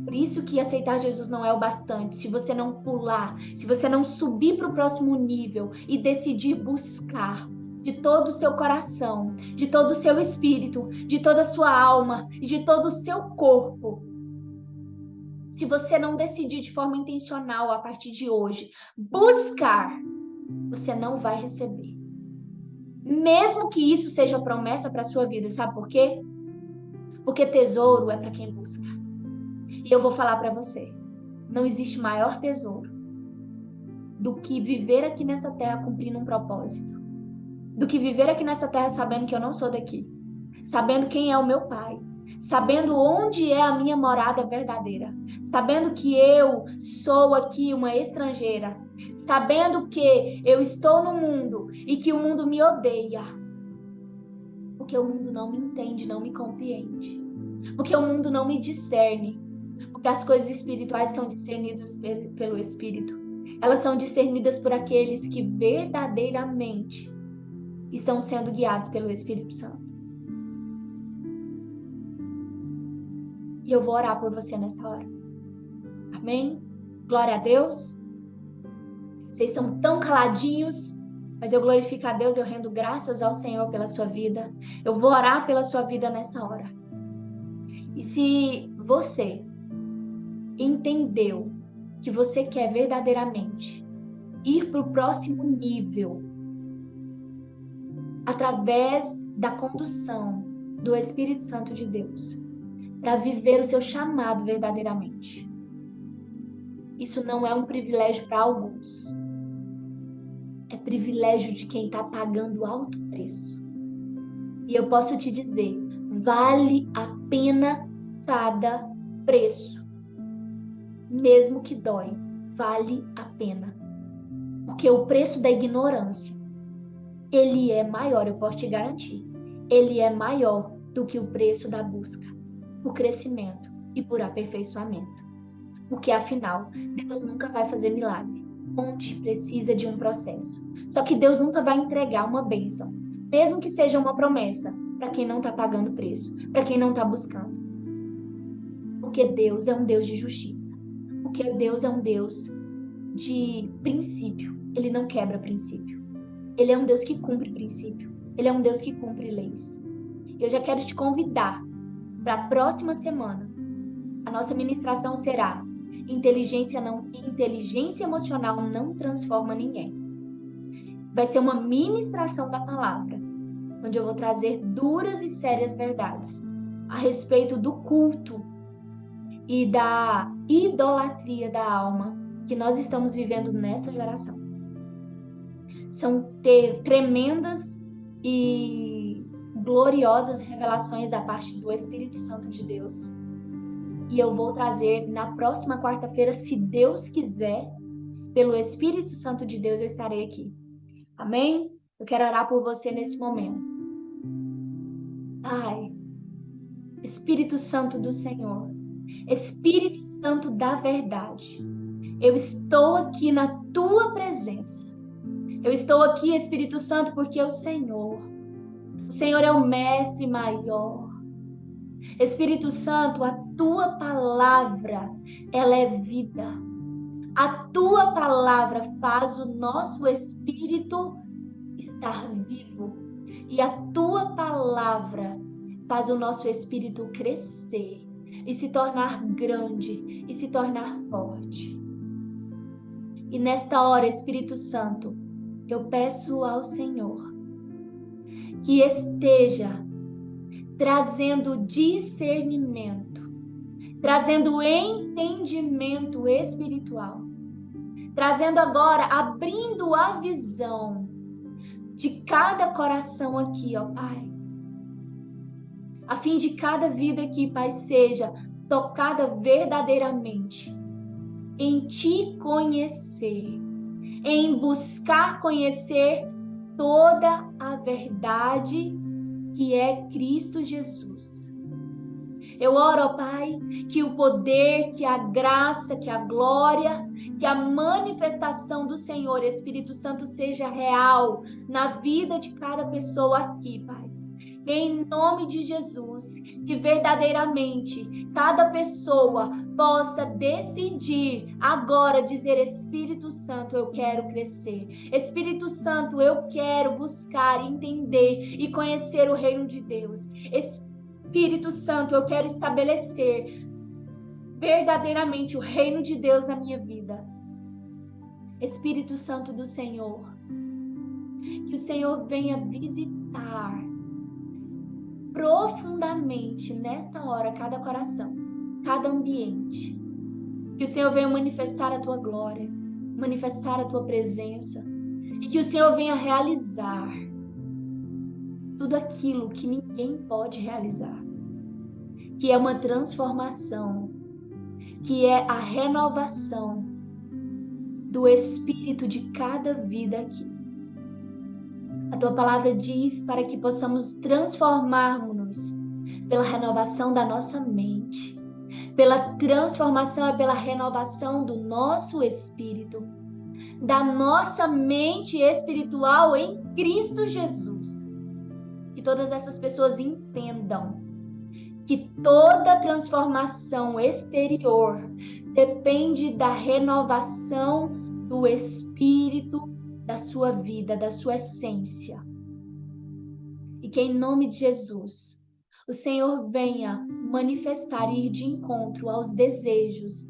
Por isso que aceitar Jesus não é o bastante. Se você não pular, se você não subir para o próximo nível e decidir buscar de todo o seu coração, de todo o seu espírito, de toda a sua alma e de todo o seu corpo, se você não decidir de forma intencional a partir de hoje buscar, você não vai receber. Mesmo que isso seja promessa para a sua vida, sabe por quê? Porque tesouro é para quem busca. E eu vou falar para você, não existe maior tesouro do que viver aqui nessa terra cumprindo um propósito. Do que viver aqui nessa terra sabendo que eu não sou daqui. Sabendo quem é o meu pai. Sabendo onde é a minha morada verdadeira. Sabendo que eu sou aqui uma estrangeira. Sabendo que eu estou no mundo e que o mundo me odeia. Porque o mundo não me entende, não me compreende. Porque o mundo não me discerne. Porque as coisas espirituais são discernidas pelo Espírito. Elas são discernidas por aqueles que verdadeiramente estão sendo guiados pelo Espírito Santo. E eu vou orar por você nessa hora. Amém? Glória a Deus. Vocês estão tão caladinhos, mas eu glorifico a Deus, eu rendo graças ao Senhor pela sua vida. Eu vou orar pela sua vida nessa hora. E se você entendeu que você quer verdadeiramente ir para o próximo nível através da condução do Espírito Santo de Deus, para viver o seu chamado verdadeiramente. Isso não é um privilégio para alguns. É privilégio de quem está pagando alto preço. E eu posso te dizer, vale a pena cada preço. Mesmo que dói, vale a pena. Porque o preço da ignorância, ele é maior, eu posso te garantir. Ele é maior do que o preço da busca, por crescimento e por aperfeiçoamento. Porque, afinal, Deus nunca vai fazer milagre, onde precisa de um processo. Só que Deus nunca vai entregar uma bênção, mesmo que seja uma promessa, para quem não está pagando preço, para quem não está buscando. Porque Deus é um Deus de justiça. Porque Deus é um Deus de princípio. Ele não quebra princípio. Ele é um Deus que cumpre princípio. Ele é um Deus que cumpre leis. Eu já quero te convidar para a próxima semana. A nossa ministração será inteligência emocional não transforma ninguém. Vai ser uma ministração da palavra, onde eu vou trazer duras e sérias verdades a respeito do culto e da idolatria da alma que nós estamos vivendo nessa geração. São tremendas e gloriosas revelações da parte do Espírito Santo de Deus. E eu vou trazer na próxima quarta-feira, se Deus quiser, pelo Espírito Santo de Deus, eu estarei aqui. Amém? Eu quero orar por você nesse momento. Pai, Espírito Santo do Senhor, Espírito Santo da verdade, eu estou aqui na tua presença. Eu estou aqui, Espírito Santo, porque o Senhor é o mestre maior. Espírito Santo, a tua palavra, ela é vida. A tua palavra faz o nosso espírito estar vivo. E a tua palavra faz o nosso espírito crescer e se tornar grande e se tornar forte. E nesta hora, Espírito Santo, eu peço ao Senhor que esteja trazendo discernimento, trazendo entendimento espiritual, trazendo agora, abrindo a visão de cada coração aqui, ó Pai, a fim de cada vida aqui, Pai, seja tocada verdadeiramente em Te conhecer, em buscar conhecer toda a verdade que é Cristo Jesus. Eu oro, ó Pai, que o poder, que a graça, que a glória, que a manifestação do Senhor Espírito Santo seja real na vida de cada pessoa aqui, Pai. Em nome de Jesus, que verdadeiramente cada pessoa possa decidir agora dizer: Espírito Santo, eu quero crescer. Espírito Santo, eu quero buscar, entender e conhecer o reino de Deus. Espírito Santo, eu quero estabelecer verdadeiramente o reino de Deus na minha vida. Espírito Santo do Senhor, que o Senhor venha visitar profundamente nesta hora cada coração, cada ambiente. Que o Senhor venha manifestar a tua glória, manifestar a tua presença, e que o Senhor venha realizar tudo aquilo que ninguém pode realizar, que é uma transformação, que é a renovação do espírito de cada vida aqui. A tua palavra diz para que possamos transformarmos-nos pela renovação da nossa mente, pela transformação e pela renovação do nosso espírito, da nossa mente espiritual em Cristo Jesus. Que todas essas pessoas entendam que toda transformação exterior depende da renovação do espírito da sua vida, da sua essência. E que em nome de Jesus, o Senhor venha manifestar e ir de encontro aos desejos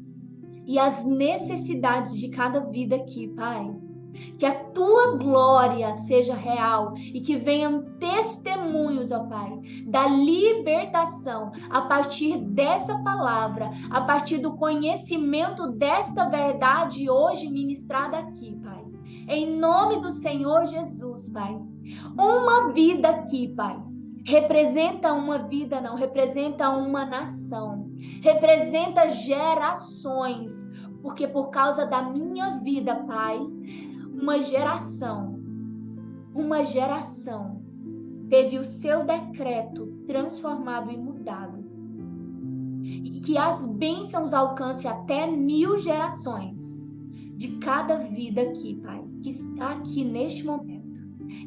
e às necessidades de cada vida aqui, Pai. Que a tua glória seja real e que venham testemunhos, ó Pai, da libertação a partir dessa palavra, a partir do conhecimento desta verdade hoje ministrada aqui, Pai. Em nome do Senhor Jesus, Pai. Uma vida aqui, Pai, representa uma vida, não, representa uma nação, representa gerações, porque por causa da minha vida, Pai, uma geração teve o seu decreto transformado e mudado. E que as bênçãos alcancem até 1000 gerações de cada vida aqui, Pai, que está aqui neste momento.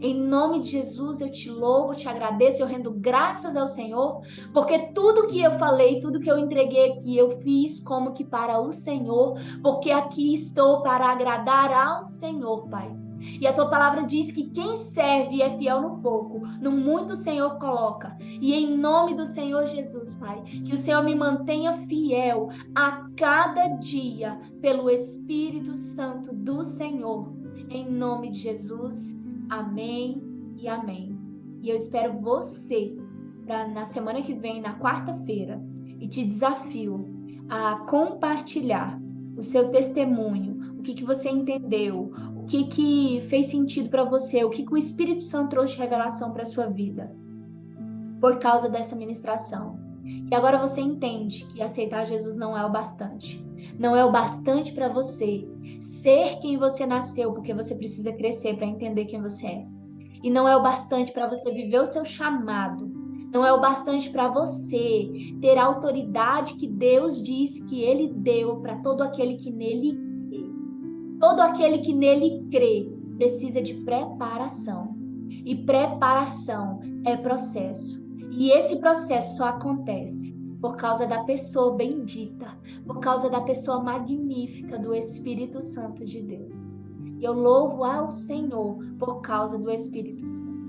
Em nome de Jesus, eu te louvo, te agradeço, eu rendo graças ao Senhor, porque tudo que eu falei, tudo que eu entreguei aqui, eu fiz como que para o Senhor, porque aqui estou para agradar ao Senhor, Pai. E a tua palavra diz que quem serve é fiel no pouco, no muito o Senhor coloca. E em nome do Senhor Jesus, Pai, que o Senhor me mantenha fiel a cada dia pelo Espírito Santo do Senhor. Em nome de Jesus, amém e amém. E eu espero você na semana que vem, na quarta-feira, e te desafio a compartilhar o seu testemunho, o que você entendeu, o que fez sentido para você, o que o Espírito Santo trouxe de revelação para a sua vida, por causa dessa ministração. E agora você entende que aceitar Jesus não é o bastante. Não é o bastante para você ser quem você nasceu, porque você precisa crescer para entender quem você é. E não é o bastante para você viver o seu chamado. Não é o bastante para você ter a autoridade que Deus diz que Ele deu para todo aquele que nele crê. Todo aquele que nele crê precisa de preparação. E preparação é processo. E esse processo só acontece por causa da pessoa bendita, por causa da pessoa magnífica do Espírito Santo de Deus. E eu louvo ao Senhor por causa do Espírito Santo.